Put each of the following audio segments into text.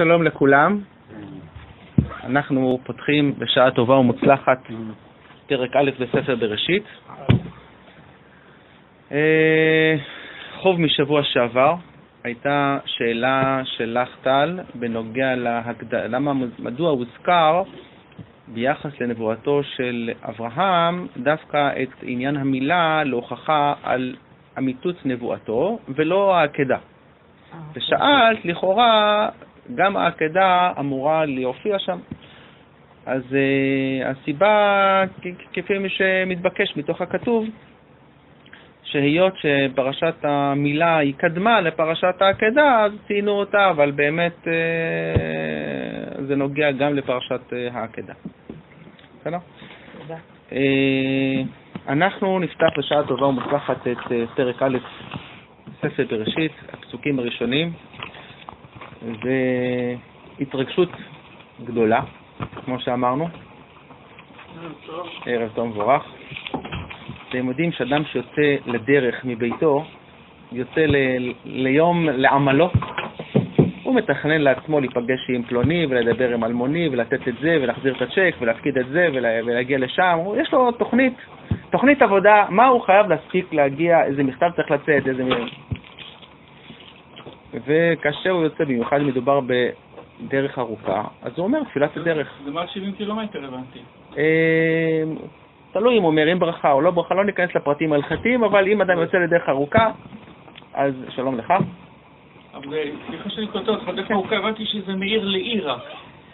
שלום לכולם. אנחנו פותחים בשעה טובה ומוצלחת פרק א' בספר בראשית. חוב משבוע שעבר הייתה שאלה שלך טל בנוגע מדוע הוזכר ביחס לנבואתו של אברהם דווקא את עניין המילה להוכחה על אמיתות נבואתו ולא העקדה. ושאלת, לכאורה, גם העקדה אמורה להופיע שם. אז הסיבה, כפי שמתבקש מתוך הכתוב, שהיות שפרשת המילה היא קדמה לפרשת העקדה, אז ציינו אותה, אבל באמת זה נוגע גם לפרשת העקדה. בסדר? תודה. אנחנו נפתח בשעה טובה ומוצלחת את פרק א' ספר בראשית, הפסוקים הראשונים, והתרגשות גדולה, כמו שאמרנו. ערב טוב מבורך. אתם יודעים שאדם שיוצא לדרך מביתו, יוצא ליום לעמלו, הוא מתכנן לעצמו להיפגש עם פלוני ולדבר עם אלמוני ולתת את זה ולהחזיר את הצ'ק ולהפקיד את זה ולהגיע לשם. יש לו תוכנית עבודה, מה הוא חייב להספיק להגיע, איזה מכתב צריך לצאת, איזה וכאשר הוא יוצא, במיוחד מדובר בדרך ארוכה, אז הוא אומר תפילת הדרך. זה מעל 70 קילומטר הבנתי. תלוי אם הוא אומר אם ברכה או לא ברכה, לא ניכנס לפרטים הלכתיים, אבל אם אדם יוצא לדרך ארוכה, אז שלום לך. אבל סליחה שאני קוטע אותך, דרך ארוכה הבנתי שזה מעיר לעיר.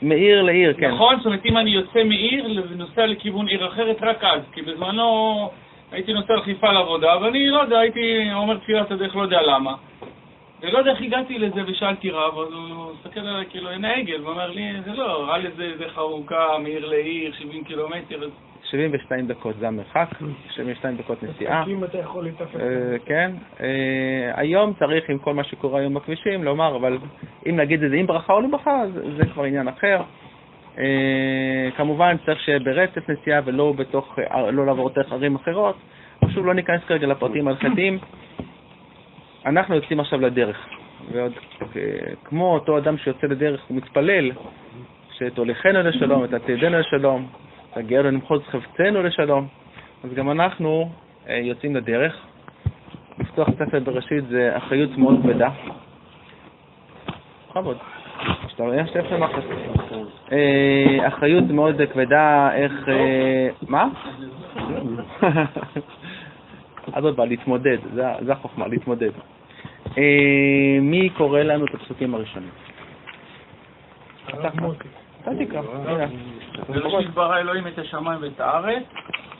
מעיר לעיר, כן. נכון, זאת אומרת אם אני יוצא מעיר ונוסע לכיוון עיר אחרת רק אז, כי בזמנו הייתי נוסע לחיפה לעבודה, אבל אני לא יודע, הייתי אומר תפילת הדרך, לא יודע למה. ולא יודע איך הגעתי לזה ושאלתי רב, אז הוא מסתכל עליי כאילו עיני עגל, ואומר לי, זה לא, ראה לזה דרך ארוכה, מעיר לעיר, 70 קילומטר. 72 דקות זה המרחק, 72 דקות נסיעה. אם אתה יכול להתאפק. כן. היום צריך עם כל מה שקורה היום בכבישים לומר, אבל אם נגיד את זה עם ברכה או לא ברכה, זה כבר עניין אחר. כמובן צריך שברצף נסיעה ולא לא לעבור דרך ערים אחרות. פשוט לא ניכנס כרגע לפרטים ההלכתיים. אנחנו יוצאים עכשיו לדרך, ועוד כמו אותו אדם שיוצא לדרך הוא מתפלל שתוליכנו לשלום, ותעתידנו לשלום, תגיע לנו למחוז חפצנו לשלום. אז גם אנחנו יוצאים לדרך. לפתוח ספר בראשית זה אחריות מאוד כבדה. חבוד. יש ספר מחס. אחריות מאוד כבדה, איך... מה? אז עוד בא להתמודד, זה החוכמה, להתמודד. מי קורא לנו את הפסוקים הראשונים? אתה תקרא. בראשית ברא אלוהים את השמיים ואת הארץ,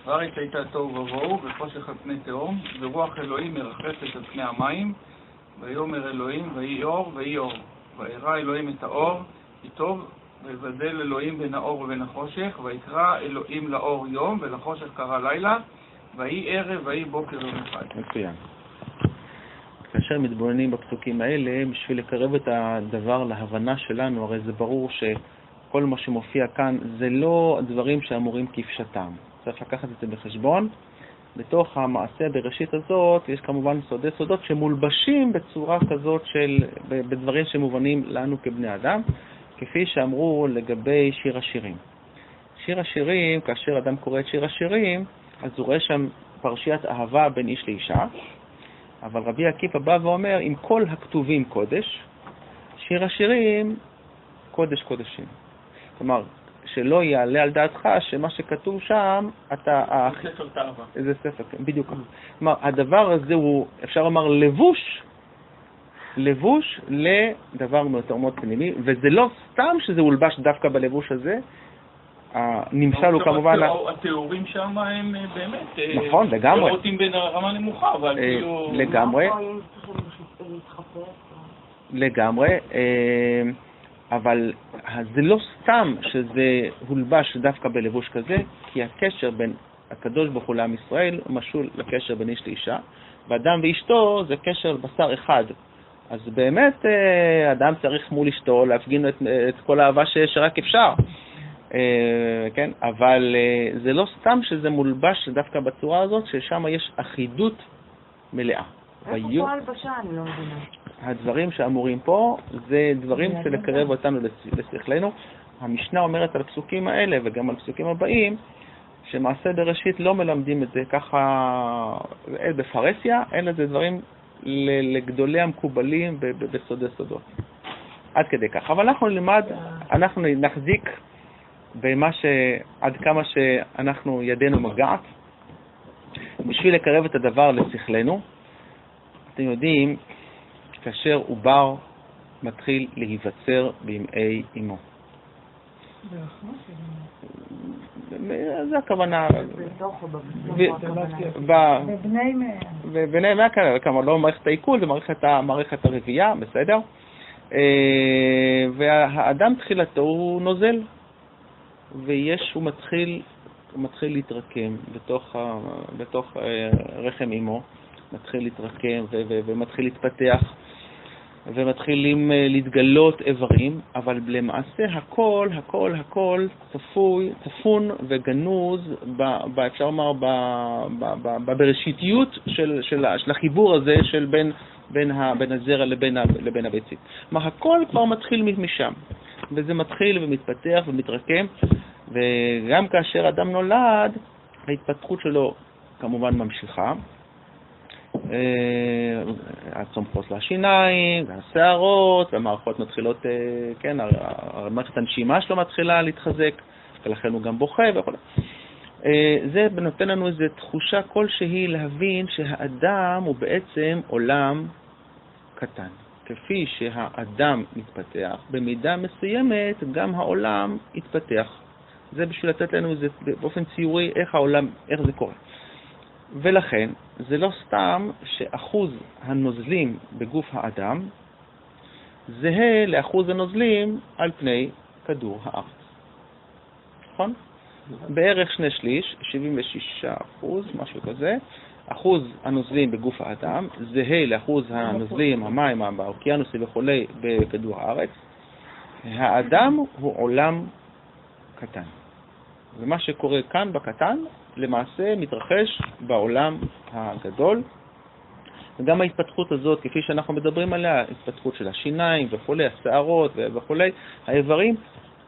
והארץ הייתה תוהו ובוהו וחושך על פני תהום, ורוח אלוהים מרחפת על פני המים, ויאמר אלוהים ויהי אור ויהי אור. וירא אלוהים את האור כי טוב, ויבדל אלוהים בין האור ובין החושך, ויקרא אלוהים לאור יום ולחושך קרא לילה, ויהי ערב ויהי בוקר יום אחד. מצוין. כאשר מתבוננים בפסוקים האלה, בשביל לקרב את הדבר להבנה שלנו, הרי זה ברור שכל מה שמופיע כאן זה לא דברים שאמורים כפשטם. צריך לקחת את זה בחשבון. בתוך המעשה בראשית הזאת יש כמובן סודות שמולבשים בצורה כזאת בדברים שמובנים לנו כבני אדם, כפי שאמרו לגבי שיר השירים. שיר השירים, כאשר אדם קורא את שיר השירים, אז הוא רואה שם פרשיית אהבה בין איש לאישה, אבל רבי עקיבא בא ואומר, עם כל הכתובים קודש, שיר השירים קודש קודשים. כלומר, שלא יעלה על דעתך שמה שכתוב שם, אתה... זה ספר תאווה. זה ספר, בדיוק. כלומר, הדבר הזה הוא, אפשר לומר, לבוש לדבר מאוד מאוד פנימי, וזה לא סתם שזה הולבש דווקא בלבוש הזה, נמשל הוא כמובן... התיאורים שם הם באמת... נכון, לגמרי. תיאורים בין הרמה נמוכה, אבל כאילו... לגמרי, אבל זה לא סתם שזה הולבש דווקא בלבוש כזה, כי הקשר בין הקדוש ברוך הוא לעם ישראל משול לקשר בין איש לאישה, ואדם ואשתו זה קשר בשר אחד. אז באמת אדם צריך מול אשתו להפגין את כל האהבה שרק אפשר. כן, אבל זה לא סתם שזה מולבש דווקא בצורה הזאת, ששם יש אחידות מלאה. איפה פה הלבשה? אני לא מבינה. הדברים שאמורים פה זה דברים שלקרב אותנו לשכלנו. המשנה אומרת על הפסוקים האלה וגם על הפסוקים הבאים, שמעשה בראשית לא מלמדים את זה ככה בפרסיה, אלא זה דברים לגדולי המקובלים בסודי סודות. עד כדי כך. אבל אנחנו נחזיק עד כמה שאנחנו ידינו מגעת, בשביל לקרב את הדבר לשכלנו. אתם יודעים, כאשר עובר מתחיל להיווצר בימי אמו. זה הכוונה. בבני מהכלל, כמה לא מערכת העיכול, זה מערכת הרבייה, בסדר? והאדם תחילתו הוא נוזל, הוא מתחיל להתרקם בתוך רחם אמו, מתחיל להתרקם ומתחיל להתפתח, ומתחילים להתגלות איברים, אבל למעשה הכל צפון וגנוז, אפשר לומר, בראשיתיות של החיבור הזה של בין הזרע לבין הביצית. הכל כבר מתחיל משם, וזה מתחיל ומתפתח ומתרקם, וגם כאשר אדם נולד, ההתפתחות שלו כמובן ממשיכה. הצומחות לשיניים, והשערות, והמערכות מתחילות, כן, מערכת הנשימה שלו מתחילה להתחזק, ולכן הוא גם בוכה וכו'. זה נותן לנו איזו תחושה כלשהי להבין שהאדם הוא בעצם עולם קטן. כפי שהאדם מתפתח, במידה מסוימת גם העולם יתפתח. זה בשביל לתת לנו איזה, באופן ציורי איך זה קורה. ולכן זה לא סתם שאחוז הנוזלים בגוף האדם זהה לאחוז הנוזלים על פני כדור הארץ. נכון? בערך 2/3, 76%, משהו כזה, אחוז הנוזלים בגוף האדם זהה לאחוז הנוזלים, המים, באוקיינוסים וכולי בכדור הארץ. האדם הוא עולם קטן. ומה שקורה כאן בקטן, למעשה מתרחש בעולם הגדול. וגם ההתפתחות הזאת, כפי שאנחנו מדברים עליה, התפתחות של השיניים וכולי, השערות וכולי, האיברים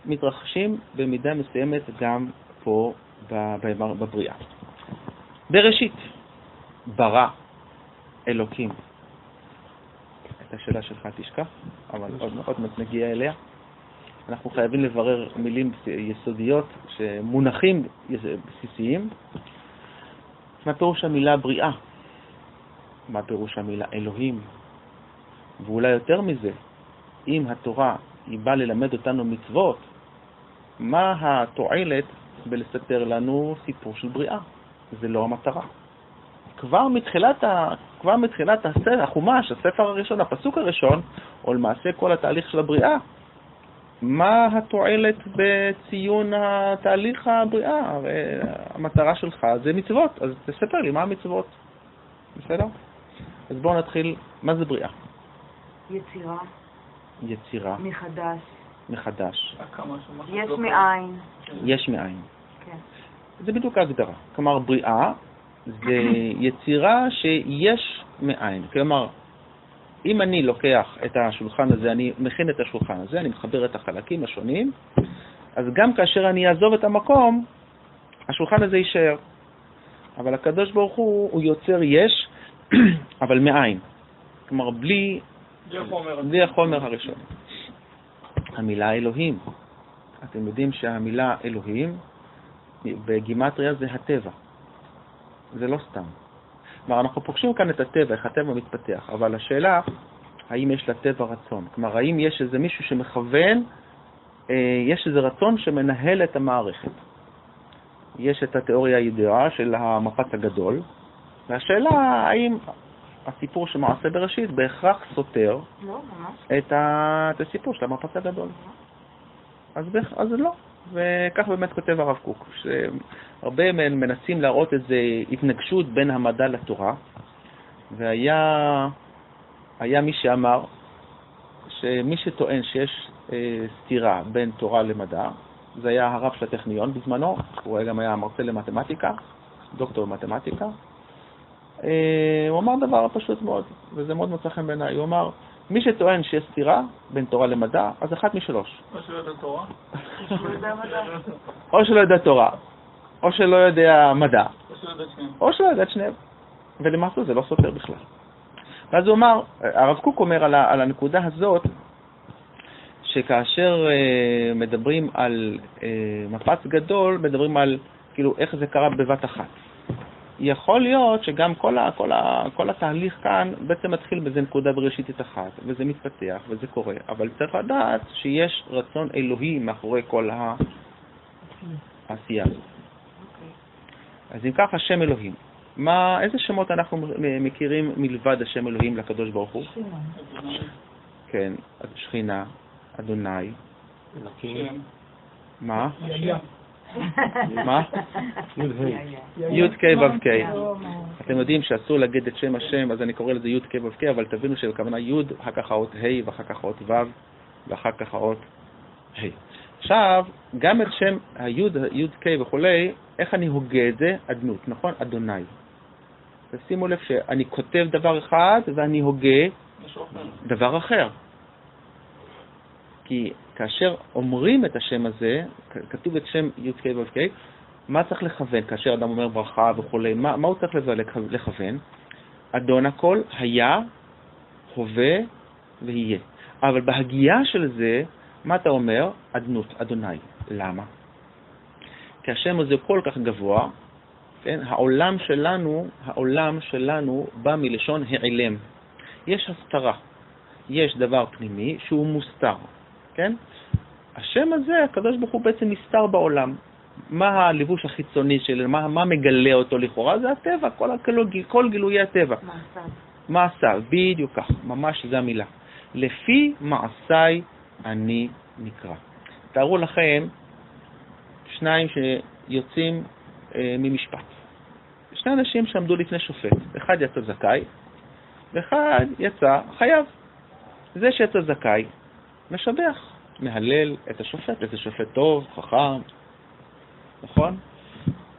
מתרחשים במידה מסוימת גם פה בבריאה. בראשית, ברא אלוקים. את השאלה שלך תשכח, אבל עוד מעט נגיע אליה. אנחנו חייבים לברר מילים יסודיות שמונחים בסיסיים. מה פירוש המילה בריאה? מה פירוש המילה אלוהים? ואולי יותר מזה, אם התורה היא באה ללמד אותנו מצוות, מה התועלת בלספר לנו סיפור של בריאה? זה לא המטרה. כבר מתחילת החומש, הספר הראשון, הפסוק הראשון, או למעשה כל התהליך של הבריאה, מה התועלת בציון התהליך הבריאה? הרי המטרה שלך זה מצוות, אז תספר לי מה המצוות. בסדר? אז בואו נתחיל. מה זה בריאה? יצירה. מחדש. יש מאין. כן. זה בדיוק ההגדרה. כלומר, בריאה זה יצירה שיש מאין. כלומר, אם אני לוקח את השולחן הזה, אני מכין את השולחן הזה, אני מחבר את החלקים השונים, אז גם כאשר אני אעזוב את המקום, השולחן הזה יישאר. אבל הקדוש ברוך הוא יוצר יש, אבל מאין. כלומר, בלי החומר הראשון. המילה אלוהים. אתם יודעים שהמילה אלוהים בגימטריה זה הטבע. זה לא סתם. כלומר, אנחנו פוגשים כאן את הטבע, איך הטבע מתפתח, אבל השאלה, האם יש לטבע רצון? כלומר, האם יש איזה מישהו שמכוון, יש איזה רצון שמנהל את המערכת. יש את התיאוריה הידועה של המפץ הגדול, והשאלה, האם הסיפור של מעשה בראשית בהכרח סותר את הסיפור של המפץ הגדול? אז לא. וכך באמת כותב הרב קוק, שהרבה מנסים להראות איזו התנגשות בין המדע לתורה, והיה מי שאמר שמי שטוען שיש סתירה בין תורה למדע, זה היה הרב של הטכניון בזמנו, הוא גם היה מרצה למתמטיקה, דוקטור במתמטיקה. הוא אמר דבר פשוט מאוד, וזה מאוד מצא חן בעיניי. הוא אמר, מי שטוען שיש סתירה בין תורה למדע, אז אחת משלוש. או שלא יודע תורה. או שלא יודע תורה, או שלא יודע מדע, או שלא יודע שניהם. או שלא יודע את שניהם. ולמעשה זה לא סותר בכלל. ואז הוא אמר, הרב קוק אומר על הנקודה הזאת, שכאשר מדברים על מפץ גדול, מדברים על כאילו איך זה קרה בבת אחת. יכול להיות שגם כל התהליך כאן בעצם מתחיל בזה נקודה בראשיתית אחת, וזה מתפתח וזה קורה, אבל צריך לדעת שיש רצון אלוהי מאחורי כל העשייה הזאת. אז אם כך, השם אלוהים. איזה שמות אנחנו מכירים מלבד השם אלוהים לקדוש ברוך הוא? כן, שכינה, אדוני. מה? מה? י' ק' ו' ק'. אתם יודעים שאסור להגיד את שם השם, אז אני קורא לזה י' ק' ו' ק', אבל תבינו שבכוונה י', אחר כך האות ה' ואחר כך האות ו' ואחר כך האות ה'. עכשיו, גם את שם י' ק' וכולי, איך אני הוגה את זה? אדנות, נכון? אדוני. תשימו לב שאני כותב דבר אחד ואני הוגה דבר אחר. כי כאשר אומרים את השם הזה, כתוב את שם י' ק' ו' ק', מה צריך לכוון? כאשר אדם אומר ברכה וכולי, מה הוא צריך לכוון? אדון הכל, היה, הווה ויהיה. אבל בהגייה של זה, מה אתה אומר? אדנות, אדוני. למה? כי השם הזה כל כך גבוה, כן? העולם שלנו בא מלשון העלם. יש הסתרה. יש דבר פנימי שהוא מוסתר. כן? השם הזה, הקדוש ברוך הוא בעצם מסתר בעולם. מה הלבוש החיצוני שלו? מה מגלה אותו לכאורה? זה הטבע, כל גילויי הטבע. מעשיו, בדיוק כך. ממש זה המילה. לפי מעשיי אני נקרא. תארו לכם שניים שיוצאים ממשפט. שני אנשים שעמדו לפני שופט. אחד יצא זכאי, ואחד יצא חייב. זה שיצא זכאי, משבח, מהלל את השופט, איזה שופט טוב, חכם, נכון?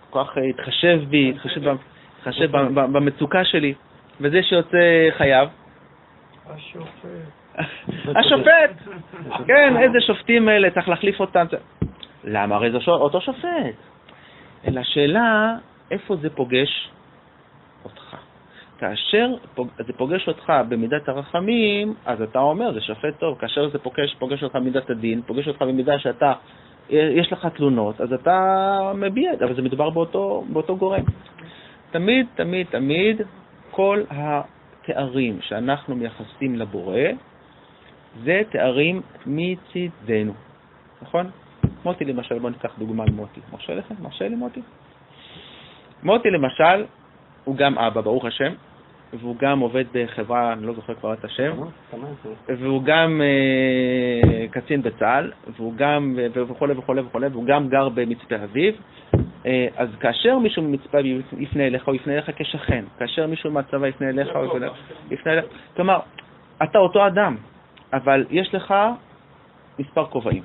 כל כך התחשב בי, התחשב במצוקה שלי. וזה שיוצא חייב? השופט! כן, איזה שופטים אלה, צריך להחליף אותם. למה? הרי זה אותו שופט. אלא השאלה, איפה זה פוגש אותך? כאשר זה פוגש אותך במידת הרחמים, אז אתה אומר, זה שופט טוב. כאשר זה פוגש אותך במידת הדין, פוגש אותך במידה שאתה, יש לך תלונות, אז אתה מביע, אבל זה מדובר באותו גורם. תמיד, כל התארים שאנחנו מייחסים לבורא, זה תארים מצידנו. נכון? מוטי למשל, בוא ניקח דוגמה למוטי. מרשה לכם? מרשה לי מוטי? מוטי למשל, הוא גם אבא, ברוך השם, והוא גם עובד בחברה, אני לא זוכר כבר את השם, והוא גם קצין בצה"ל, והוא גם, והוא גם גר במצפה אביב. אז כאשר מישהו ממצפה אביב יפנה אליך, הוא יפנה אליך כשכן. כאשר מישהו מהצבא יפנה אליך, הוא יפנה אליך. כלומר, אתה אותו אדם, אבל יש לך מספר כובעים.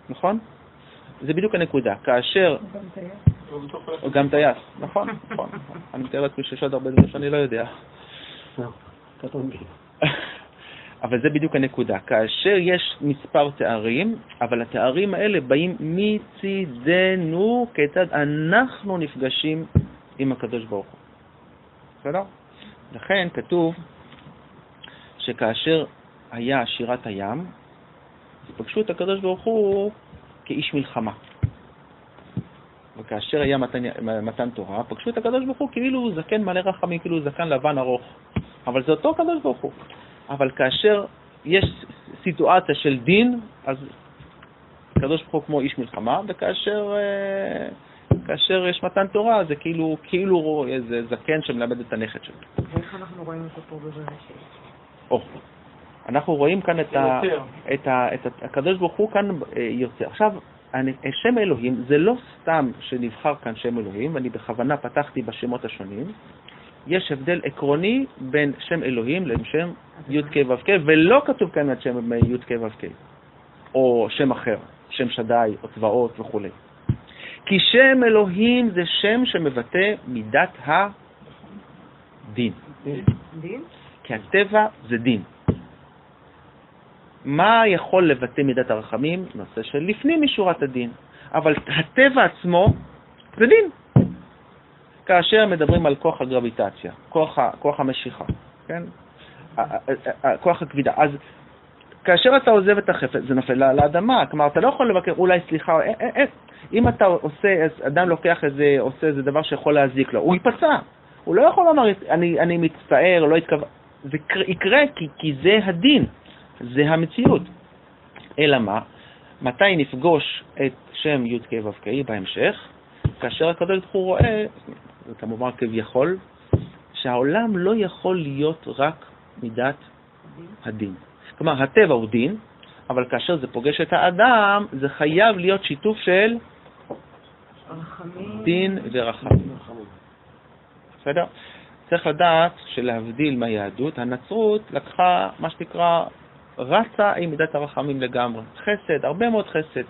נכון? זה בדיוק הנקודה. כאשר... הוא גם טייס. נכון. אני מתאר לעצמי שיש עוד הרבה דברים שאני לא יודע. אבל זה בדיוק הנקודה. כאשר יש מספר תארים, אבל התארים האלה באים מצידנו, כיצד אנחנו נפגשים עם הקדוש ברוך הוא. בסדר? לכן כתוב שכאשר היה שירת הים, פגשו את הקדוש ברוך הוא כאיש מלחמה. וכאשר היה מתן תורה, פגשו את הקדוש ברוך הוא כאילו זקן מלא רחמים, כאילו זקן לבן ארוך. אבל זה אותו הקדוש ברוך הוא. אבל כאשר יש סיטואציה של דין, אז הקדוש ברוך הוא כמו איש מלחמה, וכאשר יש מתן תורה, זה כאילו איזה זקן שמלמד את הנכד שלו. ואיך אנחנו רואים אותו פה בבראשית? אנחנו רואים כאן את הקדוש ברוך הוא כאן יוצא. עכשיו, שם אלוהים, זה לא סתם שנבחר כאן שם אלוהים, ואני בכוונה פתחתי בשמות השונים. יש הבדל עקרוני בין שם אלוהים לשם י' ק' ו' ק', ולא כתוב כאן את שם י' ק' ו' ק', או שם אחר, שם שדי, או צבאות וכו'. כי שם אלוהים זה שם שמבטא מידת הדין. דין? כי הטבע זה דין. מה יכול לבטא מידת הרחמים? נושא של לפנים משורת הדין. אבל הטבע עצמו זה דין. כאשר מדברים על כוח הגרביטציה, כוח המשיכה, כן? כוח הכבידה. אז כאשר אתה עוזב את החפץ, זה נופל לאדמה. כלומר, אתה לא יכול לבקר, אולי סליחה, אם אתה עושה, אדם לוקח איזה, עושה איזה דבר שיכול להזיק לו, הוא ייפצע. הוא לא יכול לומר, אני מצטער, לא יתכוון. זה יקרה כי זה הדין, זה המציאות. אלא מה? מתי נפגוש את שם י' כ' ו' כ' בהמשך? כאשר הקדוש ברוך הוא רואה, זה כמובן כביכול, שהעולם לא יכול להיות רק מידת הדין. כלומר, הטבע הוא דין, אבל כאשר זה פוגש את האדם, זה חייב להיות שיתוף של דין ורחמים. בסדר? צריך לדעת שלהבדיל מהיהדות, הנצרות לקחה מה שתקרא רצה עם מידת הרחמים לגמרי. חסד, הרבה מאוד חסד.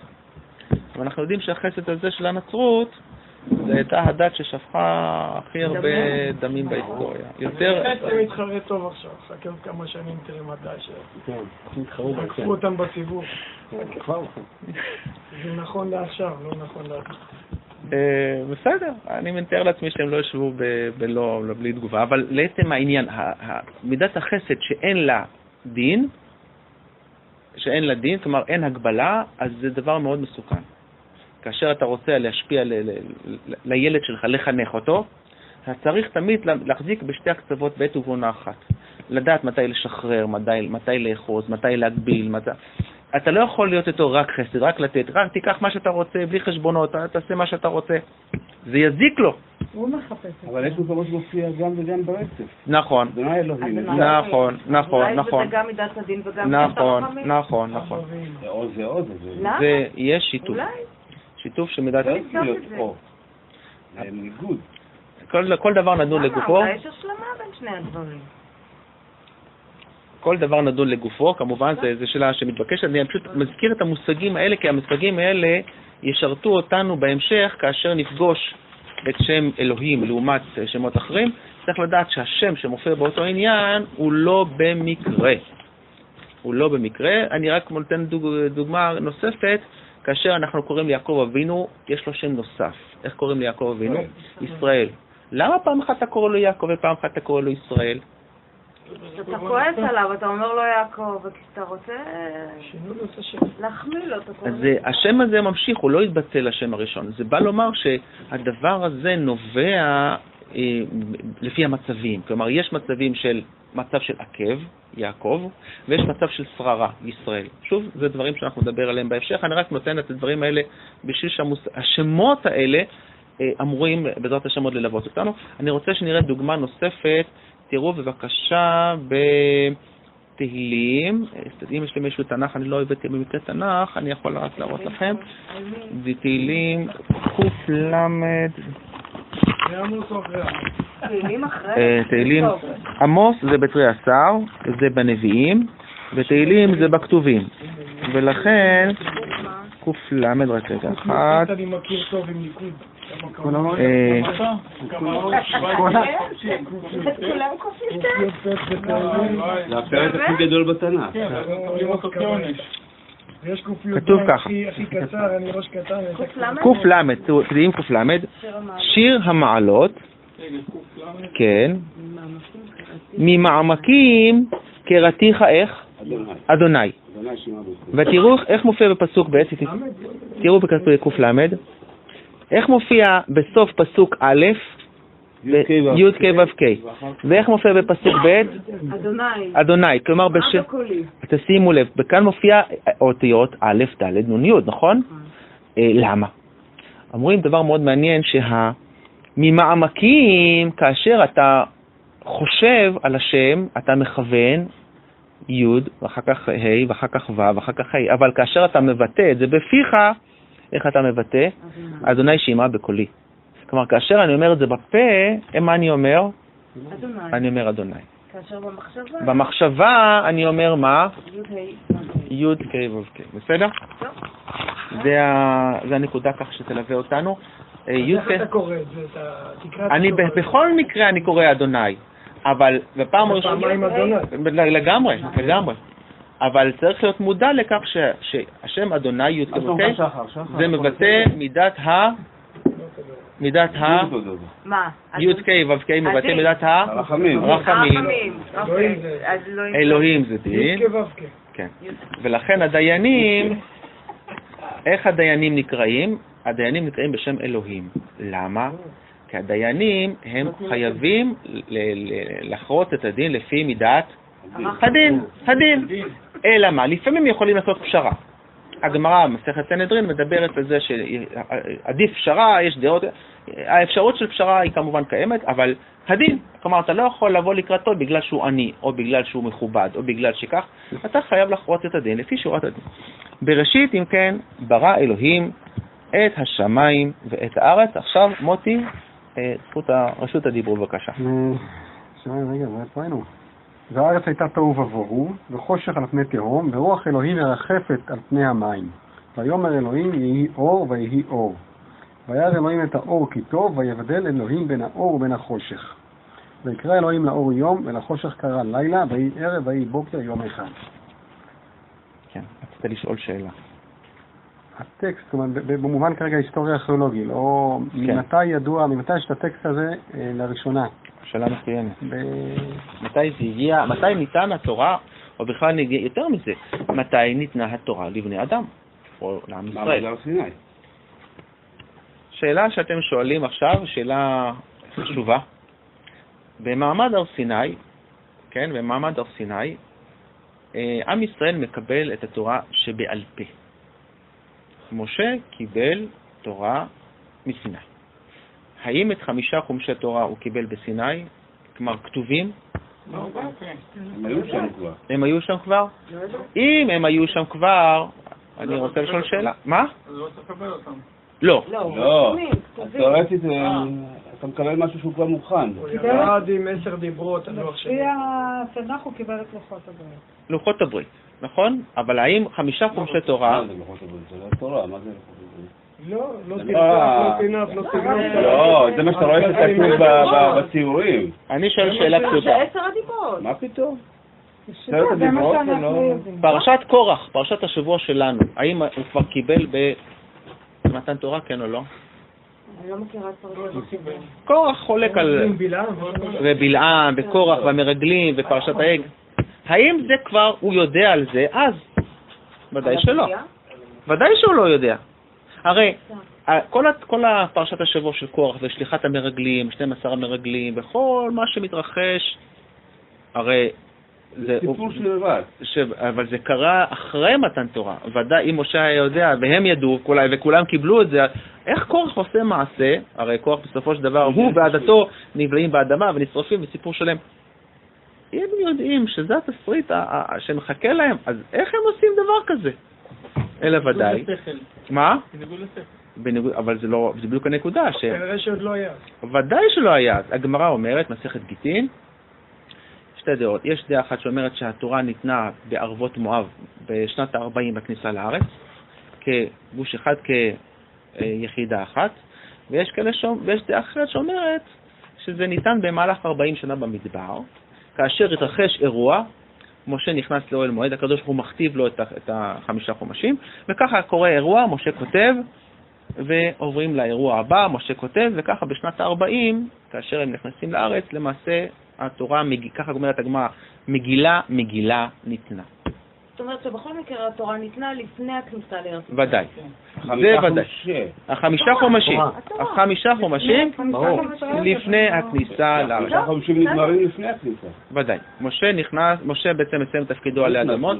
אבל אנחנו יודעים שהחסד הזה של הנצרות, זה הייתה הדת ששפכה הכי הרבה דמים בהיסטוריה. יותר... חסד מתחרה טוב עכשיו, חכה עוד כמה שנים תראה מתי לקחו אותם בסיבוב. זה נכון לעכשיו, לא נכון לעכשיו. בסדר, אני מתאר לעצמי שהם לא ישבו בלי תגובה, אבל לעצם העניין, מידת החסד שאין לה דין, כלומר אין הגבלה, אז זה דבר מאוד מסוכן. כאשר אתה רוצה להשפיע לילד שלך, לחנך אותו, אתה צריך תמיד להחזיק בשתי הקצוות בעת ובעונה אחת. לדעת מתי לשחרר, מתי לאחוז, מתי להגביל, אתה לא יכול להיות איתו רק חסד, רק לתת, רק תיקח מה שאתה רוצה, בלי חשבונות, תעשה מה שאתה רוצה. זה יזיק לו. הוא מחפש. אבל יש מקומות מופיע גם וגם ברצף. נכון. נכון. אולי זה גם מידת הדין וגם מידת הרחמים. נכון. זה עוד. למה? יש שיתוף. אולי. שיתוף של מידת הדין. זה ניגוד. כל דבר נדון לגופו. אבל יש השלמה בין שני הדברים. כל דבר נדון לגופו, כמובן זו שאלה שמתבקשת, אני פשוט מזכיר את המושגים האלה, כי המושגים האלה ישרתו אותנו בהמשך, כאשר נפגוש את שם אלוהים לעומת שמות אחרים, צריך לדעת שהשם שמופיע באותו עניין הוא לא במקרה. הוא לא במקרה, אני רק נותן דוגמה נוספת, כאשר אנחנו קוראים ליעקב אבינו, יש לו שם נוסף. איך קוראים ליעקב אבינו? ישראל. למה פעם אחת אתה קורא לו יעקב ופעם אחת אתה קורא לו ישראל? אתה כועס עליו, אתה אומר לו יעקב, וכשאתה רוצה להחמיא לו, אתה קורא לו. אז השם הזה ממשיך, הוא לא יתבטל לשם הראשון. זה בא לומר שהדבר הזה נובע לפי המצבים. כלומר, יש מצבים של מצב של עקב, יעקב, ויש מצב של שררה, ישראל. שוב, זה דברים שאנחנו נדבר עליהם בהמשך. אני רק נותן את הדברים האלה בשביל שהשמות האלה אמורים בעזרת השם עוד ללוות אותנו. אני רוצה שנראה דוגמה נוספת. תראו בבקשה בתהילים, אם יש לי מישהו תנ"ך, אני לא הבאתי במקרה תנ"ך, אני יכול רק להראות לכם. בתהילים קל"ד. תהילים, עמוס זה בתרי עשר, זה בנביאים, ותהילים זה בכתובים. ולכן קל"ד רק רגע אחת. אני מכיר טוב עם ניקוד. כולם קופים זה הפרק הכי גדול בתנ"ך. יש קופיות הכי קצר, אני ראש קטן. קל"ד, תהילים קל"ד, שיר המעלות, כן, ממעמקים קראתיך איך? אדוני. ותראו איך מופיע בפסוק ב', תראו בפסוק קל"ד, איך מופיע בסוף פסוק א', י' כ' ו' כ', ואיך מופיע בפסוק ב'? אדוני. כלומר, תשימו לב, וכאן מופיע אותיות א', ד', נ', י', נכון? למה? אומרים דבר מאוד מעניין, ממעמקים, כאשר אתה חושב על השם, אתה מכוון י' ואחר כך ה' ואחר כך ו' ואחר כך ה', אבל כאשר אתה מבטא את זה בפיך, איך אתה מבטא? אדוני שמע בקולי. כלומר, כאשר אני אומר את זה בפה, מה אני אומר? אדוני. אני אומר אדוני. כאשר במחשבה? במחשבה אני אומר מה? י' כ' ו' כ'. בסדר? זה הנקודה כך שתלווה אותנו. איך אתה קורא את זה? אני בכל מקרה אני קורא אדוני. אבל בפעם הראשונה... לגמרי. אבל צריך להיות מודע לכך שהשם אדוני י' כ' זה מבטא מידת מה? י' כ' ו' כ' מבטא מידת הרחמים. אלוהים זה דין. כן. ולכן הדיינים, איך הדיינים נקראים? הדיינים נקראים בשם אלוהים. למה? כי הדיינים הם חייבים לחרות את הדין לפי מידת הדין. אלא מה? לפעמים יכולים לעשות פשרה. הגמרא, מסכת סנהדרין, מדברת על זה שעדיף פשרה, יש דעות, האפשרות של פשרה היא כמובן קיימת, אבל הדין, כלומר, אתה לא יכול לבוא לקראתו בגלל שהוא עני, או בגלל שהוא מכובד, או בגלל שכך, אתה חייב לחרות את הדין לפי שורת הדין. בראשית, אם כן, ברא אלוהים את השמיים ואת הארץ. עכשיו, מוטי, זכות רשות הדיבור, בבקשה. רגע, איפה היינו? והארץ הייתה תוהו ובוהו, וחושך על פני תהום, ורוח אלוהים מרחפת על פני המים. ויאמר אלוהים יהי אור ויהי אור. וירא אלוהים את האור כי טוב, ויבדל אלוהים בין האור ובין החושך. ויקרא אלוהים לאור יום, ולחושך קרא לילה, ויהי ערב ויהי בוקר יום אחד. כן, רצית לשאול שאלה. הטקסט, זאת אומרת, במובן כרגע היסטוריה ארכיאולוגי, לא ממתי ידוע, ממתי יש את הטקסט הזה לראשונה? שאלה מצוינת. מתי זה הגיע, מתי ניתן התורה, או בכלל יותר מזה, מתי ניתנה התורה לבני אדם, או לעם ישראל? מעמד הר סיני. שאלה שאתם שואלים עכשיו, שאלה חשובה. במעמד הר סיני, כן, במעמד הר סיני, עם ישראל מקבל את התורה שבעל פה. משה קיבל תורה מסיני. האם את 5 חומשי תורה הוא קיבל בסיני? כלומר, כתובים? הם היו שם כבר. הם היו שם כבר? אם הם היו שם כבר, אני רוצה לשאול שאלה. מה? לא צריך לקבל אותם. לא. לא. תיאורטית, אתה מקבל משהו שהוא כבר מוכן. הוא ירד עם 10 דיברות על לוח שני. לפי התנ"ך הוא קיבל את לוחות הברית. לוחות הברית, נכון? אבל האם 5 חומשי תורה... זה לוחות הברית, זה לא תורה, מה זה לוחות הברית? לא תנ"ך, לא תנ"ך. לא, זה מה שאתה רואה שתקנו בציורים. אני שואל שאלה פשוטה. זה 10 הדיברות. מה פתאום? זה מה שאנחנו יודעים. פרשת קורח, פרשת השבוע שלנו, האם הוא כבר קיבל במתן תורה, כן או לא? אני לא מכירה את פרשת. קורח חולק על... ובלעם, וקורח, והמרגלים, ופרשת העגל. האם זה כבר, הוא יודע על זה, אז? ודאי שלא. ודאי שהוא לא יודע. הרי, כל הפרשת השבוע של קורח ושליחת המרגלים, 12 המרגלים, וכל מה שמתרחש, הרי... זה סיפור של לבד. אבל זה קרה אחרי מתן תורה. ודאי, אם משה היה יודע, והם ידעו, וכולם קיבלו את זה, איך קורח עושה מעשה? הרי קורח בסופו של דבר, הוא ועדתו נבלעים באדמה ונשרפים בסיפור שלהם. אם יודעים שזה התסריט שמחכה להם, אז איך הם עושים דבר כזה? אלא ודאי. מה? בניגוד, אבל זה לא, זה בדיוק הנקודה. כנראה שעוד לא היה. ודאי שלא היה. הגמרא אומרת, מסכת גיטין, שתי דעות. יש דעה אחת שאומרת שהתורה ניתנה בערבות מואב בשנת ה-40 בכניסה לארץ, כגוש אחד, כיחידה אחת, ויש דעה אחרת שאומרת שזה ניתן במהלך 40 שנה במדבר, כאשר התרחש אירוע, משה נכנס לאוהל מועד, הקדוש ברוך הוא מכתיב לו את 5 חומשים, וככה קורה אירוע, משה כותב, ועוברים לאירוע הבא, משה כותב, וככה בשנת ה-40, כאשר הם נכנסים לארץ, למעשה התורה, ככה אומרת הגמרא, מגילה ניתנה. זאת אומרת שבכל מקרה התורה ניתנה לפני הכניסה לארץ. ודאי. זה ודאי. 5 חומשים. 5 חומשים לפני הכניסה לארץ. 5 חומשים נגמרים לפני הכניסה. ודאי. משה בעצם מסיים את תפקידו עלי אדמות.